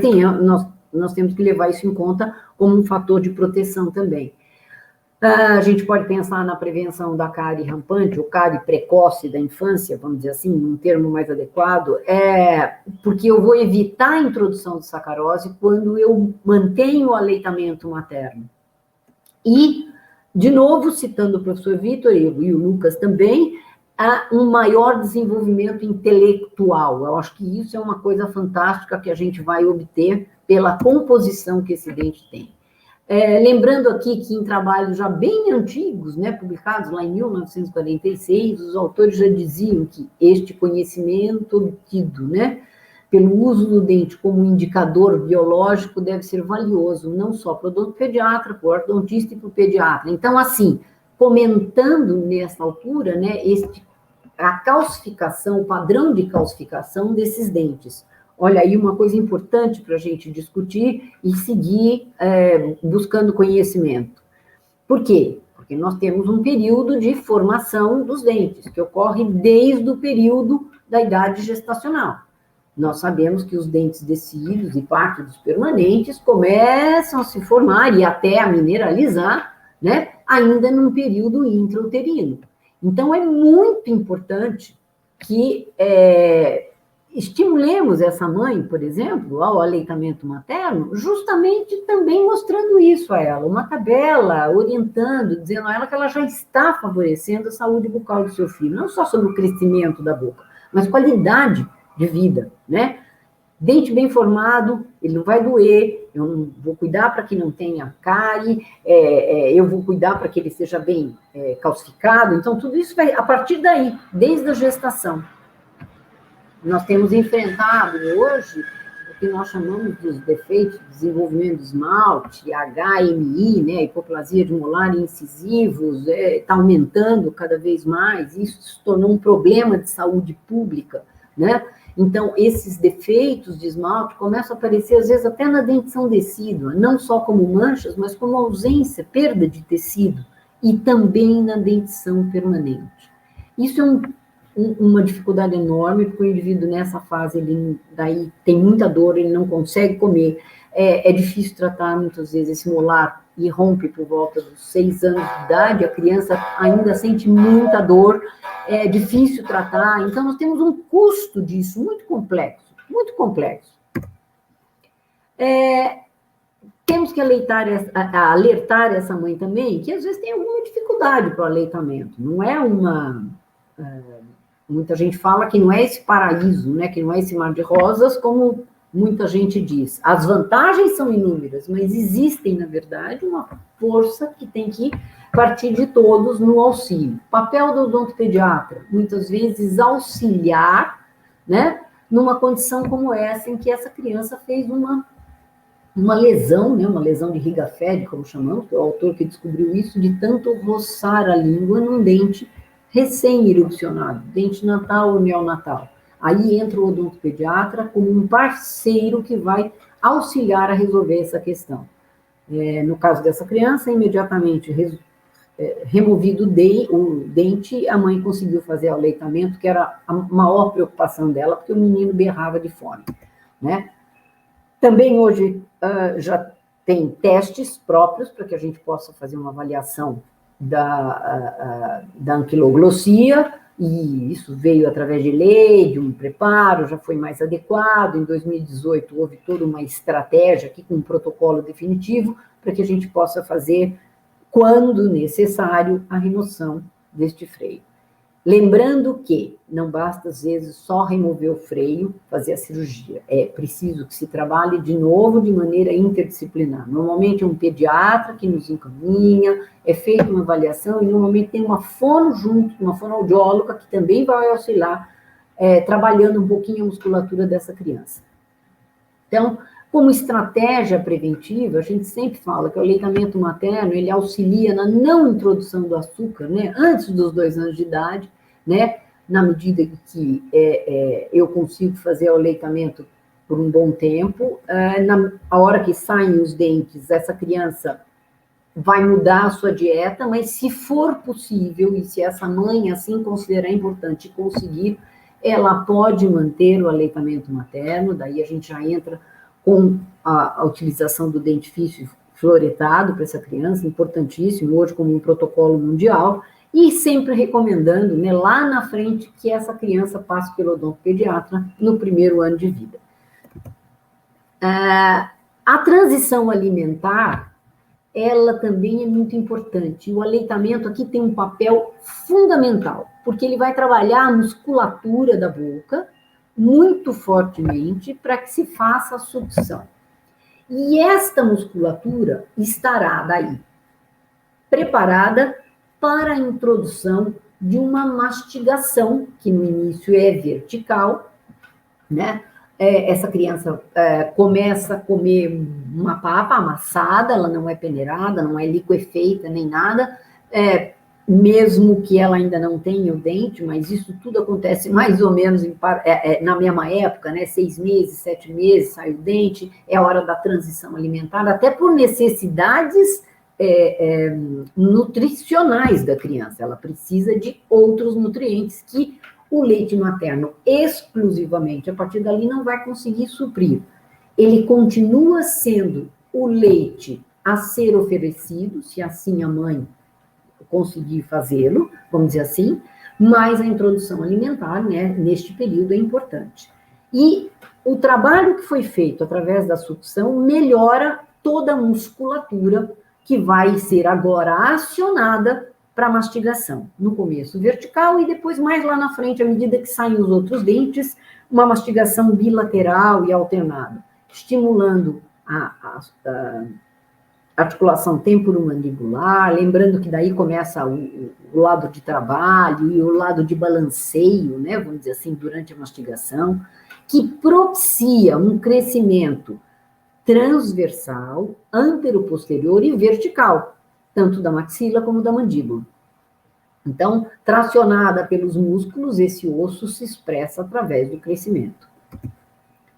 nós temos que levar isso em conta como um fator de proteção também. A gente pode pensar na prevenção da cárie rampante, ou cárie precoce da infância, vamos dizer assim, um termo mais adequado, porque eu vou evitar a introdução de sacarose quando eu mantenho o aleitamento materno. E, de novo, citando o professor Vitor e o Lucas também, há um maior desenvolvimento intelectual. Eu acho que isso é uma coisa fantástica que a gente vai obter pela composição que esse dente tem. Lembrando aqui que em trabalhos já bem antigos, né, publicados lá em 1946, os autores já diziam que este conhecimento obtido, né, pelo uso do dente como indicador biológico deve ser valioso, não só para o odontopediatra, para o ortodontista e para o pediatra. Então, assim, comentando nessa altura, né, a calcificação, o padrão de calcificação desses dentes. Olha aí uma coisa importante para a gente discutir e seguir buscando conhecimento. Por quê? Porque nós temos um período de formação dos dentes, que ocorre desde o período da idade gestacional. Nós sabemos que os dentes decíduos e parte dos permanentes começam a se formar e até a mineralizar, né, ainda num período intrauterino. Então, é muito importante que estimulemos essa mãe, por exemplo, ao aleitamento materno, justamente também mostrando isso a ela, uma tabela orientando, dizendo a ela que ela já está favorecendo a saúde bucal do seu filho, não só sobre o crescimento da boca, mas qualidade de vida, né? Dente bem formado, ele não vai doer, eu não vou cuidar para que não tenha cárie, eu vou cuidar para que ele seja bem calcificado, então tudo isso vai a partir daí, desde a gestação. Nós temos enfrentado hoje o que nós chamamos dos defeitos de desenvolvimento do esmalte, HMI, né, hipoplasia de molar e incisivos, está aumentando cada vez mais, isso se tornou um problema de saúde pública, né? Então, esses defeitos de esmalte começam a aparecer, às vezes, até na dentição decídua, não só como manchas, mas como ausência, perda de tecido, e também na dentição permanente. Isso é uma dificuldade enorme, porque o indivíduo nessa fase, ele daí tem muita dor, ele não consegue comer, é difícil tratar muitas vezes esse molar e rompe por volta dos 6 anos de idade, a criança ainda sente muita dor, é difícil tratar, então nós temos um custo disso muito complexo, muito complexo. Temos que alertar essa mãe também, que às vezes tem alguma dificuldade para o aleitamento, não é muita gente fala que não é esse paraíso, né, que não é esse mar de rosas, como muita gente diz. As vantagens são inúmeras, mas existem, na verdade, uma força que tem que partir de todos no auxílio. Papel do odontopediatra, muitas vezes auxiliar, né, numa condição como essa, em que essa criança fez uma lesão, né, uma lesão de Rigafed, como chamamos, que é o autor que descobriu isso, de tanto roçar a língua num dente recém-erupcionado, dente natal ou neonatal. Aí entra o odontopediatra como um parceiro que vai auxiliar a resolver essa questão. No caso dessa criança, imediatamente removido o dente, a mãe conseguiu fazer o aleitamento, que era a maior preocupação dela, porque o menino berrava de fome, né? Também hoje já tem testes próprios para que a gente possa fazer uma avaliação da anquiloglossia, e isso veio através de lei, de um preparo, já foi mais adequado. Em 2018 houve toda uma estratégia aqui com um protocolo definitivo para que a gente possa fazer, quando necessário, a remoção deste freio. Lembrando que não basta, às vezes, só remover o freio, fazer a cirurgia. É preciso que se trabalhe de novo de maneira interdisciplinar. Normalmente é um pediatra que nos encaminha, é feita uma avaliação e normalmente tem uma fono junto, uma fonoaudióloga que também vai auxiliar, trabalhando um pouquinho a musculatura dessa criança. Então, como estratégia preventiva, a gente sempre fala que o aleitamento materno, ele auxilia na não introdução do açúcar, né, antes dos 2 anos de idade, né, na medida que eu consigo fazer o aleitamento por um bom tempo, a hora que saem os dentes, essa criança vai mudar a sua dieta, mas se for possível, e se essa mãe assim considerar importante conseguir, ela pode manter o aleitamento materno, daí a gente já entra com a utilização do dentifrício fluoretado para essa criança, importantíssimo, hoje como um protocolo mundial, e sempre recomendando, né, lá na frente, que essa criança passe pelo odontopediatra no primeiro ano de vida. A transição alimentar, ela também é muito importante. O aleitamento aqui tem um papel fundamental, porque ele vai trabalhar a musculatura da boca, muito fortemente para que se faça a sucção. E esta musculatura estará daí preparada para a introdução de uma mastigação, que no início é vertical, né? Essa criança começa a comer uma papa amassada, ela não é peneirada, não é liquefeita nem nada, mesmo que ela ainda não tenha o dente, mas isso tudo acontece mais ou menos na mesma época, né? 6 meses, 7 meses, sai o dente, é a hora da transição alimentar, até por necessidades nutricionais da criança. Ela precisa de outros nutrientes que o leite materno exclusivamente, a partir dali, não vai conseguir suprir. Ele continua sendo o leite a ser oferecido, se assim a mãe conseguir fazê-lo, vamos dizer assim, mas a introdução alimentar, né, neste período é importante. E o trabalho que foi feito através da sucção melhora toda a musculatura que vai ser agora acionada para mastigação. No começo vertical e depois mais lá na frente, à medida que saem os outros dentes, uma mastigação bilateral e alternada, estimulando a articulação temporomandibular, lembrando que daí começa o lado de trabalho e o lado de balanceio, né, vamos dizer assim, durante a mastigação, que propicia um crescimento transversal, antero-posterior e vertical, tanto da maxila como da mandíbula. Então, tracionada pelos músculos, esse osso se expressa através do crescimento.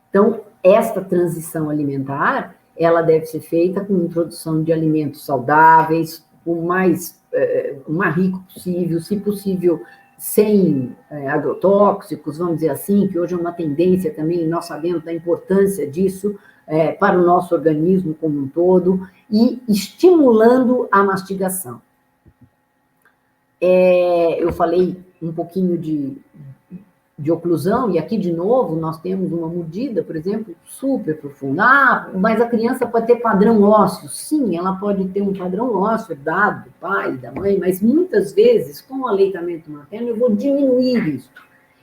Então, esta transição alimentar, ela deve ser feita com introdução de alimentos saudáveis, o mais rico possível, se possível, sem agrotóxicos, vamos dizer assim, que hoje é uma tendência também, nós sabemos da importância disso para o nosso organismo como um todo, e estimulando a mastigação. Eu falei um pouquinho de oclusão, e aqui, de novo, nós temos uma mordida, por exemplo, super profunda. Mas a criança pode ter padrão ósseo. Sim, ela pode ter um padrão ósseo dado do pai, da mãe, mas muitas vezes, com o aleitamento materno, eu vou diminuir isso.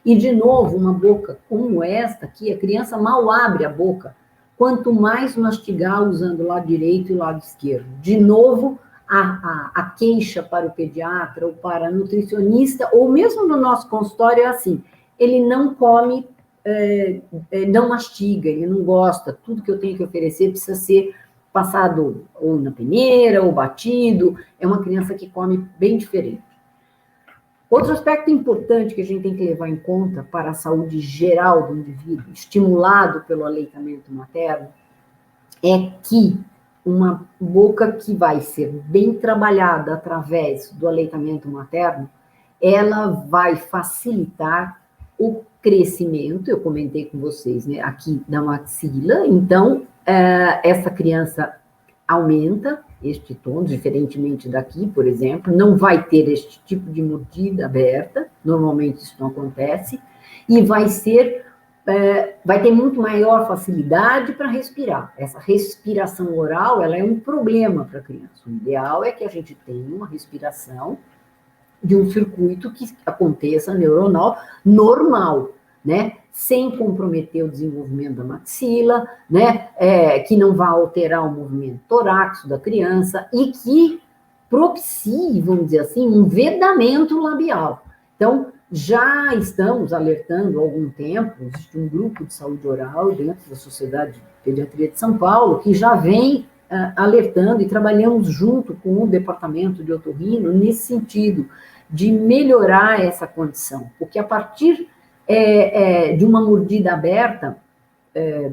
E, de novo, uma boca como esta aqui, a criança mal abre a boca, quanto mais mastigar usando o lado direito e o lado esquerdo. De novo, a queixa para o pediatra ou para a nutricionista, ou mesmo no nosso consultório, é assim: ele não come, não mastiga, ele não gosta, tudo que eu tenho que oferecer precisa ser passado ou na peneira, ou batido, é uma criança que come bem diferente. Outro aspecto importante que a gente tem que levar em conta para a saúde geral do indivíduo, estimulado pelo aleitamento materno, é que uma boca que vai ser bem trabalhada através do aleitamento materno, ela vai facilitar o crescimento, eu comentei com vocês, né, aqui da maxila. Então, essa criança aumenta este tom, diferentemente daqui, por exemplo, não vai ter este tipo de mordida aberta, normalmente isso não acontece, e vai ter muito maior facilidade para respirar. Essa respiração oral, ela é um problema para a criança. O ideal é que a gente tenha uma respiração de um circuito que aconteça neuronal normal, né? Sem comprometer o desenvolvimento da maxila, né? Que não vá alterar o movimento torácico da criança e que propicie, vamos dizer assim, um vedamento labial. Então, já estamos alertando há algum tempo, existe um grupo de saúde oral dentro da Sociedade de Pediatria de São Paulo, que já vem alertando, e trabalhamos junto com o departamento de otorrino nesse sentido, de melhorar essa condição, porque a partir de uma mordida aberta,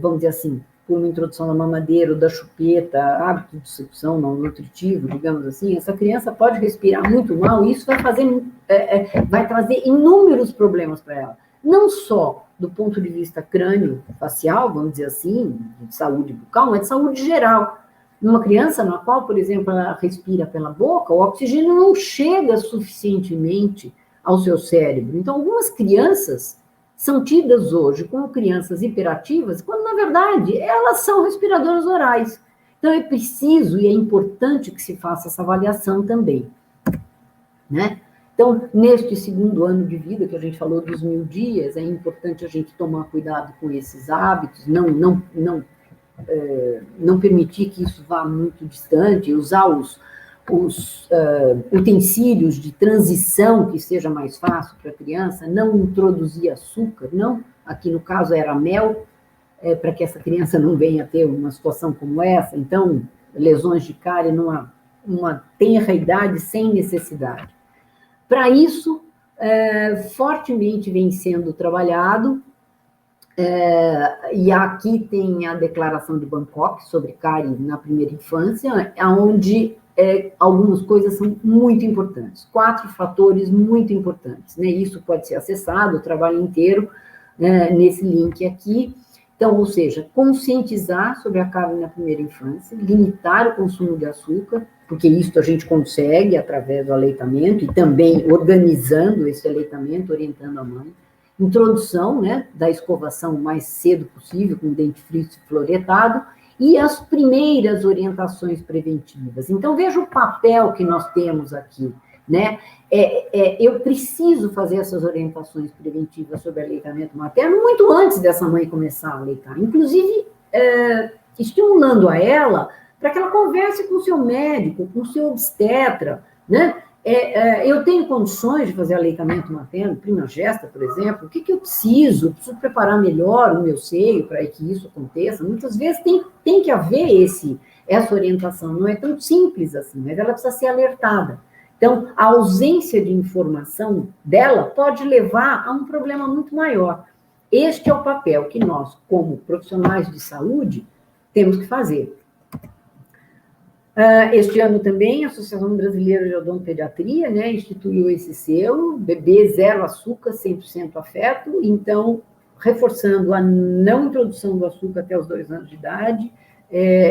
vamos dizer assim, com a introdução da mamadeira, da chupeta, hábito de sucção não nutritivo, digamos assim, essa criança pode respirar muito mal, e isso vai trazer inúmeros problemas para ela, não só do ponto de vista crânio-facial, vamos dizer assim, de saúde bucal, mas de saúde geral. Numa criança na qual, por exemplo, ela respira pela boca, o oxigênio não chega suficientemente ao seu cérebro. Então, algumas crianças são tidas hoje como crianças hiperativas, quando, na verdade, elas são respiradoras orais. Então, é preciso e é importante que se faça essa avaliação também, né? Então, neste segundo ano de vida, que a gente falou dos 1000 dias, é importante a gente tomar cuidado com esses hábitos, não não permitir que isso vá muito distante, usar os utensílios de transição que seja mais fácil para a criança, não introduzir açúcar, não, aqui no caso era mel, para que essa criança não venha ter uma situação como essa, então, lesões de cárie numa tenra idade sem necessidade. Para isso, fortemente vem sendo trabalhado, e aqui tem a Declaração de Bangkok sobre cárie na primeira infância, onde algumas coisas são muito importantes, 4 fatores muito importantes, né? Isso pode ser acessado, o trabalho inteiro, nesse link aqui. Então, ou seja, conscientizar sobre a cárie na primeira infância, limitar o consumo de açúcar, porque isso a gente consegue através do aleitamento e também organizando esse aleitamento, orientando a mãe. Introdução, né, da escovação o mais cedo possível, com dentifrício fluoretado, e as primeiras orientações preventivas. Então, veja o papel que nós temos aqui, né? Eu preciso fazer essas orientações preventivas sobre aleitamento materno muito antes dessa mãe começar a aleitar, inclusive estimulando a ela para que ela converse com o seu médico, com o seu obstetra, né? Eu tenho condições de fazer aleitamento materno, prima gesta, por exemplo, o que eu preciso? Preciso preparar melhor o meu seio para que isso aconteça? Muitas vezes tem que haver essa orientação, não é tão simples assim, mas ela precisa ser alertada. Então, a ausência de informação dela pode levar a um problema muito maior. Este é o papel que nós, como profissionais de saúde, temos que fazer. Este ano também, a Associação Brasileira de Odontopediatria, né, instituiu esse selo, bebê zero açúcar, 100% afeto, então, reforçando a não introdução do açúcar até os 2 anos de idade,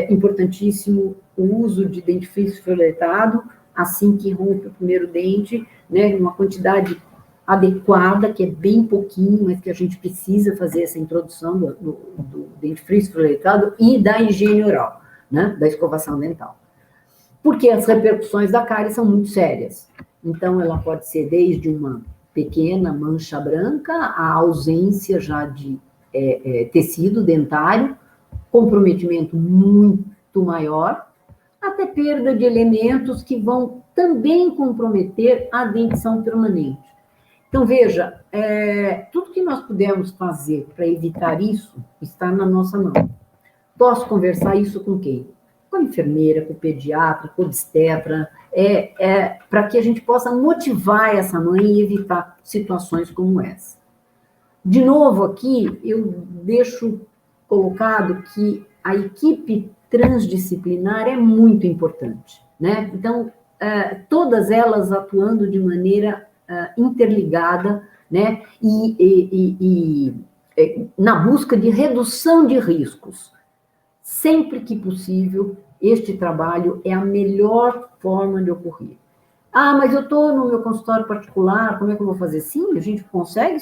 importantíssimo o uso de dentifrício fluoretado, assim que rompe o primeiro dente, né, uma quantidade adequada, que é bem pouquinho, mas que a gente precisa fazer essa introdução do dentifrício fluoretado e da higiene oral, né, da escovação dental. Porque as repercussões da cárie são muito sérias. Então, ela pode ser desde uma pequena mancha branca, a ausência já de tecido dentário, comprometimento muito maior, até perda de elementos que vão também comprometer a dentição permanente. Então, veja, tudo que nós pudermos fazer para evitar isso está na nossa mão. Posso conversar isso com quem? Com a enfermeira, com o pediatra, com o obstetra, para que a gente possa motivar essa mãe e evitar situações como essa. De novo, aqui, eu deixo colocado que a equipe transdisciplinar é muito importante, né? Então, todas elas atuando de maneira interligada, né? E na busca de redução de riscos. Sempre que possível, este trabalho é a melhor forma de ocorrer. Mas eu estou no meu consultório particular, como é que eu vou fazer? Sim, a gente consegue.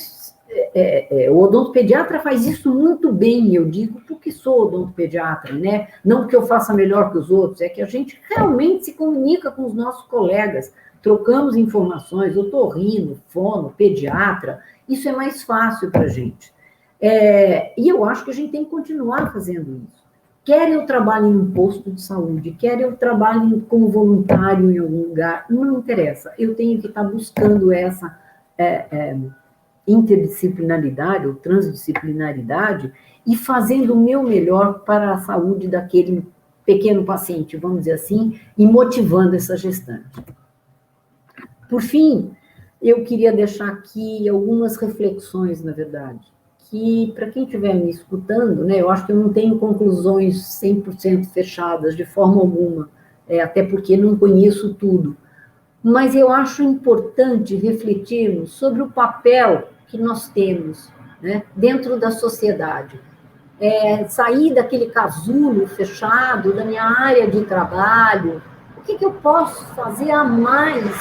O odontopediatra faz isso muito bem, eu digo, porque sou odontopediatra, né? Não porque eu faça melhor que os outros, é que a gente realmente se comunica com os nossos colegas, trocamos informações, otorrino, fono, pediatra, isso é mais fácil para a gente. E eu acho que a gente tem que continuar fazendo isso. Quer eu trabalhe em um posto de saúde, quer eu trabalhe como voluntário em algum lugar, não interessa. Eu tenho que estar buscando essa interdisciplinaridade ou transdisciplinaridade e fazendo o meu melhor para a saúde daquele pequeno paciente, vamos dizer assim, e motivando essa gestante. Por fim, eu queria deixar aqui algumas reflexões, na verdade, que, para quem estiver me escutando, né, eu acho que eu não tenho conclusões 100% fechadas, de forma alguma, até porque não conheço tudo, mas eu acho importante refletirmos sobre o papel que nós temos, né, dentro da sociedade. Sair daquele casulo fechado, da minha área de trabalho, o que eu posso fazer a mais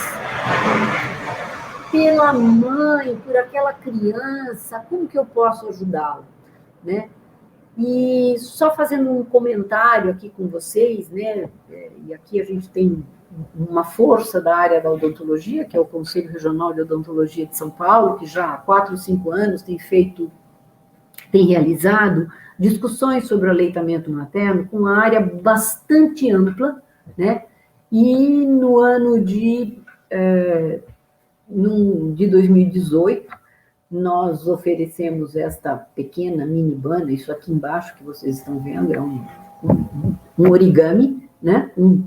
pela mãe, por aquela criança, como que eu posso ajudá-lo, né? E só fazendo um comentário aqui com vocês, né? E aqui a gente tem uma força da área da odontologia, que é o Conselho Regional de Odontologia de São Paulo, que já há 4 ou 5 anos tem realizado discussões sobre o aleitamento materno com uma área bastante ampla, né? E no ano de 2018, nós oferecemos esta pequena minibana, isso aqui embaixo que vocês estão vendo, é um origami, né? Um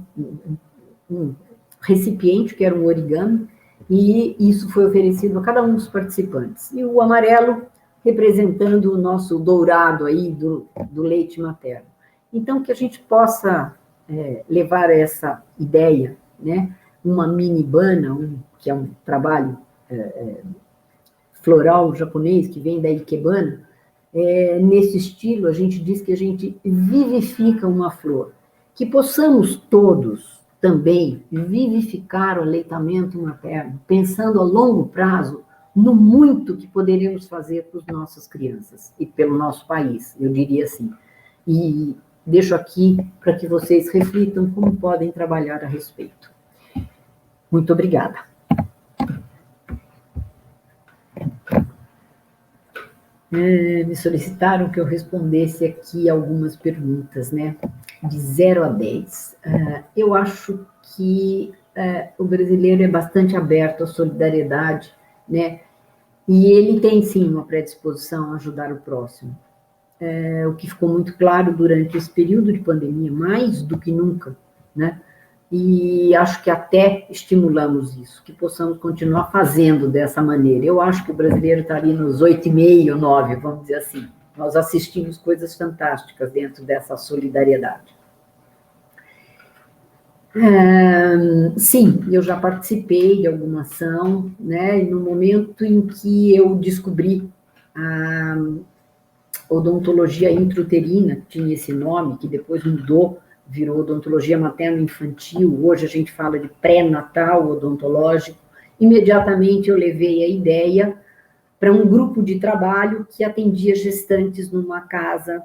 recipiente que era um origami, e isso foi oferecido a cada um dos participantes. E o amarelo representando o nosso dourado aí do leite materno. Então, que a gente possa levar essa ideia, né? Uma minibana, que é um trabalho floral japonês, que vem da ikebana, nesse estilo, a gente diz que a gente vivifica uma flor. Que possamos todos também vivificar o aleitamento materno, pensando a longo prazo no muito que poderemos fazer para as nossas crianças e pelo nosso país, eu diria assim. E deixo aqui para que vocês reflitam como podem trabalhar a respeito. Muito obrigada. Me solicitaram que eu respondesse aqui algumas perguntas, né? De 0 a 10. Eu acho que o brasileiro é bastante aberto à solidariedade, né? E ele tem, sim, uma predisposição a ajudar o próximo. O que ficou muito claro durante esse período de pandemia, mais do que nunca, né? E acho que até estimulamos isso, que possamos continuar fazendo dessa maneira. Eu acho que o brasileiro está ali nos 8,5, 9, vamos dizer assim. Nós assistimos coisas fantásticas dentro dessa solidariedade. Sim, eu já participei de alguma ação, né? E no momento em que eu descobri a odontologia intrauterina, que tinha esse nome, que depois mudou, virou odontologia materno-infantil, hoje a gente fala de pré-natal odontológico, imediatamente eu levei a ideia para um grupo de trabalho que atendia gestantes numa casa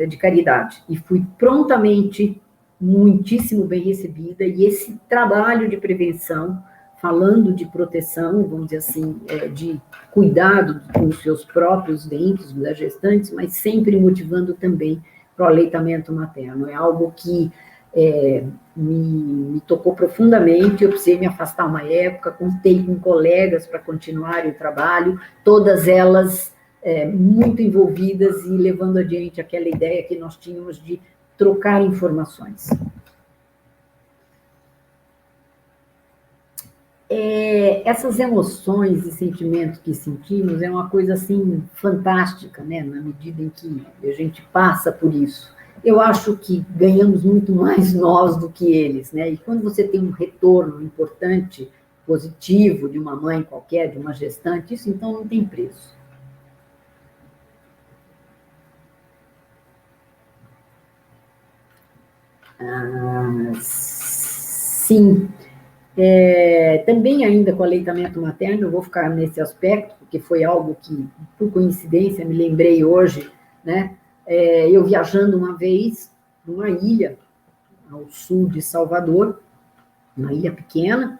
de caridade, e fui prontamente muitíssimo bem recebida, e esse trabalho de prevenção, falando de proteção, vamos dizer assim, de cuidado com os seus próprios dentes das gestantes, mas sempre motivando também para o aleitamento materno. É algo que me tocou profundamente, eu precisei me afastar uma época, contei com colegas para continuar o trabalho, todas elas muito envolvidas e levando adiante aquela ideia que nós tínhamos de trocar informações. Essas emoções e sentimentos que sentimos é uma coisa, assim, fantástica, né? Na medida em que a gente passa por isso. Eu acho que ganhamos muito mais nós do que eles, né? E quando você tem um retorno importante, positivo, de uma mãe qualquer, de uma gestante, isso então não tem preço. Sim. Também ainda com o aleitamento materno, eu vou ficar nesse aspecto, porque foi algo que, por coincidência, me lembrei hoje, né? Eu viajando uma vez numa ilha ao sul de Salvador, uma ilha pequena,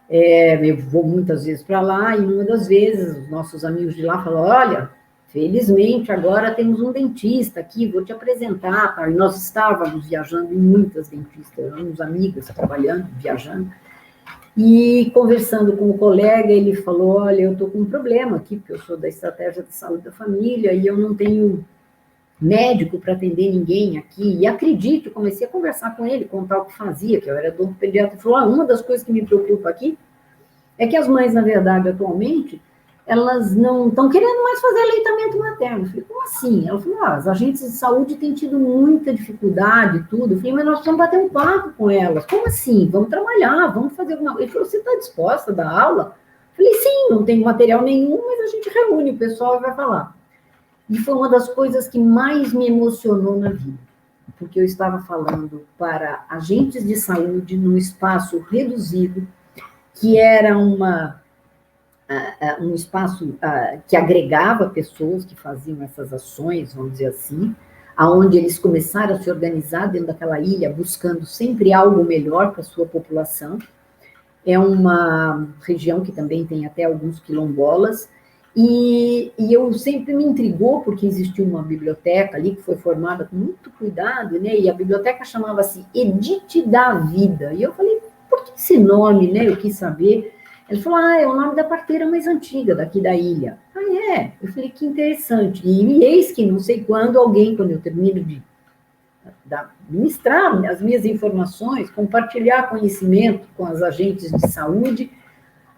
eu vou muitas vezes para lá, e uma das vezes os nossos amigos de lá falaram, olha, felizmente agora temos um dentista aqui, vou te apresentar, tá? E nós estávamos viajando em muitas dentistas, éramos amigas trabalhando, viajando, e conversando com o colega, ele falou, olha, eu estou com um problema aqui, porque eu sou da estratégia de saúde da família, e eu não tenho médico para atender ninguém aqui, e acredito, comecei a conversar com ele, contar o que fazia, que eu era odontopediatra, ele falou, uma das coisas que me preocupa aqui é que as mães, na verdade, atualmente, elas não estão querendo mais fazer aleitamento materno. Eu falei, como assim? Ela falou, as agentes de saúde têm tido muita dificuldade e tudo. Eu falei, mas nós precisamos bater um papo com elas. Como assim? Vamos trabalhar, vamos fazer alguma coisa. Ele falou, você está disposta a dar aula? Eu falei, sim, não tenho material nenhum, mas a gente reúne o pessoal e vai falar. E foi uma das coisas que mais me emocionou na vida, porque eu estava falando para agentes de saúde num espaço reduzido, que era um espaço que agregava pessoas que faziam essas ações, vamos dizer assim, aonde eles começaram a se organizar dentro daquela ilha, buscando sempre algo melhor para a sua população. É uma região que também tem até alguns quilombolas, E eu sempre me intrigou, porque existia uma biblioteca ali que foi formada com muito cuidado, né? E a biblioteca chamava-se Edite da Vida. E eu falei, por que esse nome, né? Eu quis saber. Ele falou, é o nome da parteira mais antiga daqui da ilha. É? Eu falei, que interessante. E eis que, não sei quando, alguém, quando eu termino de ministrar as minhas informações, compartilhar conhecimento com as agentes de saúde,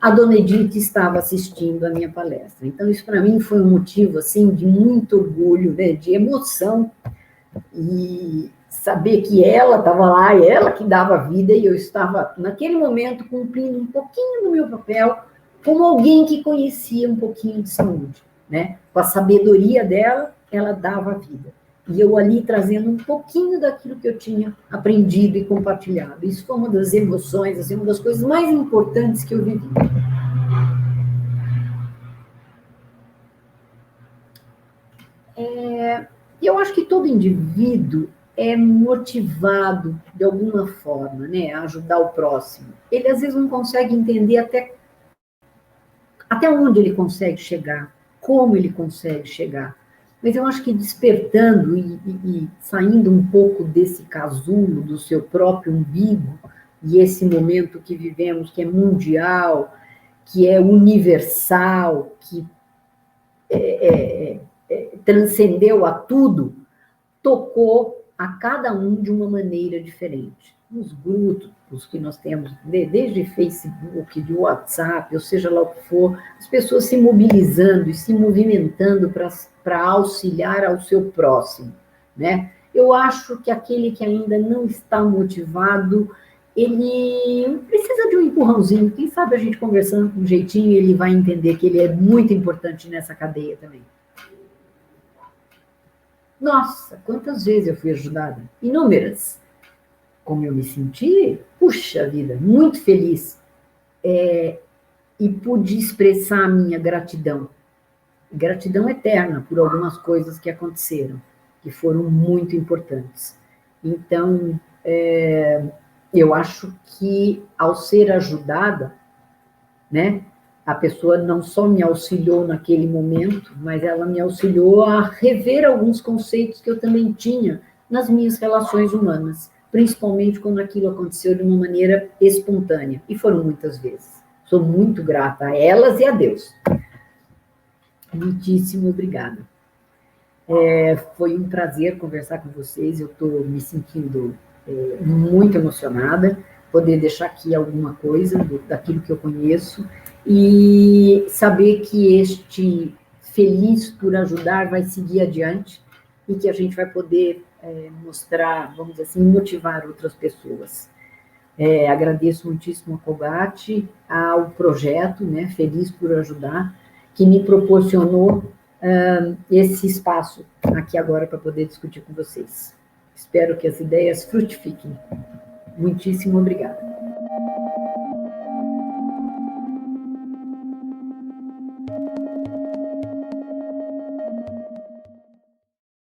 a dona Edith estava assistindo a minha palestra. Então, isso para mim foi um motivo, assim, de muito orgulho, né, de emoção, e saber que ela estava lá, e ela que dava vida, e eu estava, naquele momento, cumprindo um pouquinho do meu papel, como alguém que conhecia um pouquinho de saúde, né? Com a sabedoria dela, ela dava vida. E eu ali trazendo um pouquinho daquilo que eu tinha aprendido e compartilhado. Isso foi uma das emoções, assim, uma das coisas mais importantes que eu vivi. E eu acho que todo indivíduo é motivado de alguma forma, né, a ajudar o próximo. Ele às vezes não consegue entender até onde ele consegue chegar, como ele consegue chegar. Mas eu acho que despertando e saindo um pouco desse casulo, do seu próprio umbigo, e esse momento que vivemos, que é mundial, que é universal, que transcendeu a tudo, tocou a cada um de uma maneira diferente. Os grupos que nós temos, desde Facebook, de WhatsApp, ou seja lá o que for, as pessoas se mobilizando e se movimentando para auxiliar ao seu próximo, né? Eu acho que aquele que ainda não está motivado, ele precisa de um empurrãozinho. Quem sabe a gente conversando com um jeitinho, ele vai entender que ele é muito importante nessa cadeia também. Nossa, quantas vezes eu fui ajudada? Inúmeras. Como eu me senti, puxa vida, muito feliz. E pude expressar a minha gratidão. Gratidão eterna por algumas coisas que aconteceram, que foram muito importantes. Então, eu acho que ao ser ajudada, né, a pessoa não só me auxiliou naquele momento, mas ela me auxiliou a rever alguns conceitos que eu também tinha nas minhas relações humanas, principalmente quando aquilo aconteceu de uma maneira espontânea, e foram muitas vezes. Sou muito grata a elas e a Deus. Muitíssimo obrigada. Foi um prazer conversar com vocês, eu estou me sentindo muito emocionada, poder deixar aqui alguma coisa daquilo que eu conheço, e saber que este feliz por ajudar vai seguir adiante, e que a gente vai poder mostrar, vamos dizer assim, motivar outras pessoas. Agradeço muitíssimo a Colgate, ao projeto, né, Feliz por Ajudar, que me proporcionou esse espaço aqui agora para poder discutir com vocês. Espero que as ideias frutifiquem. Muitíssimo obrigada.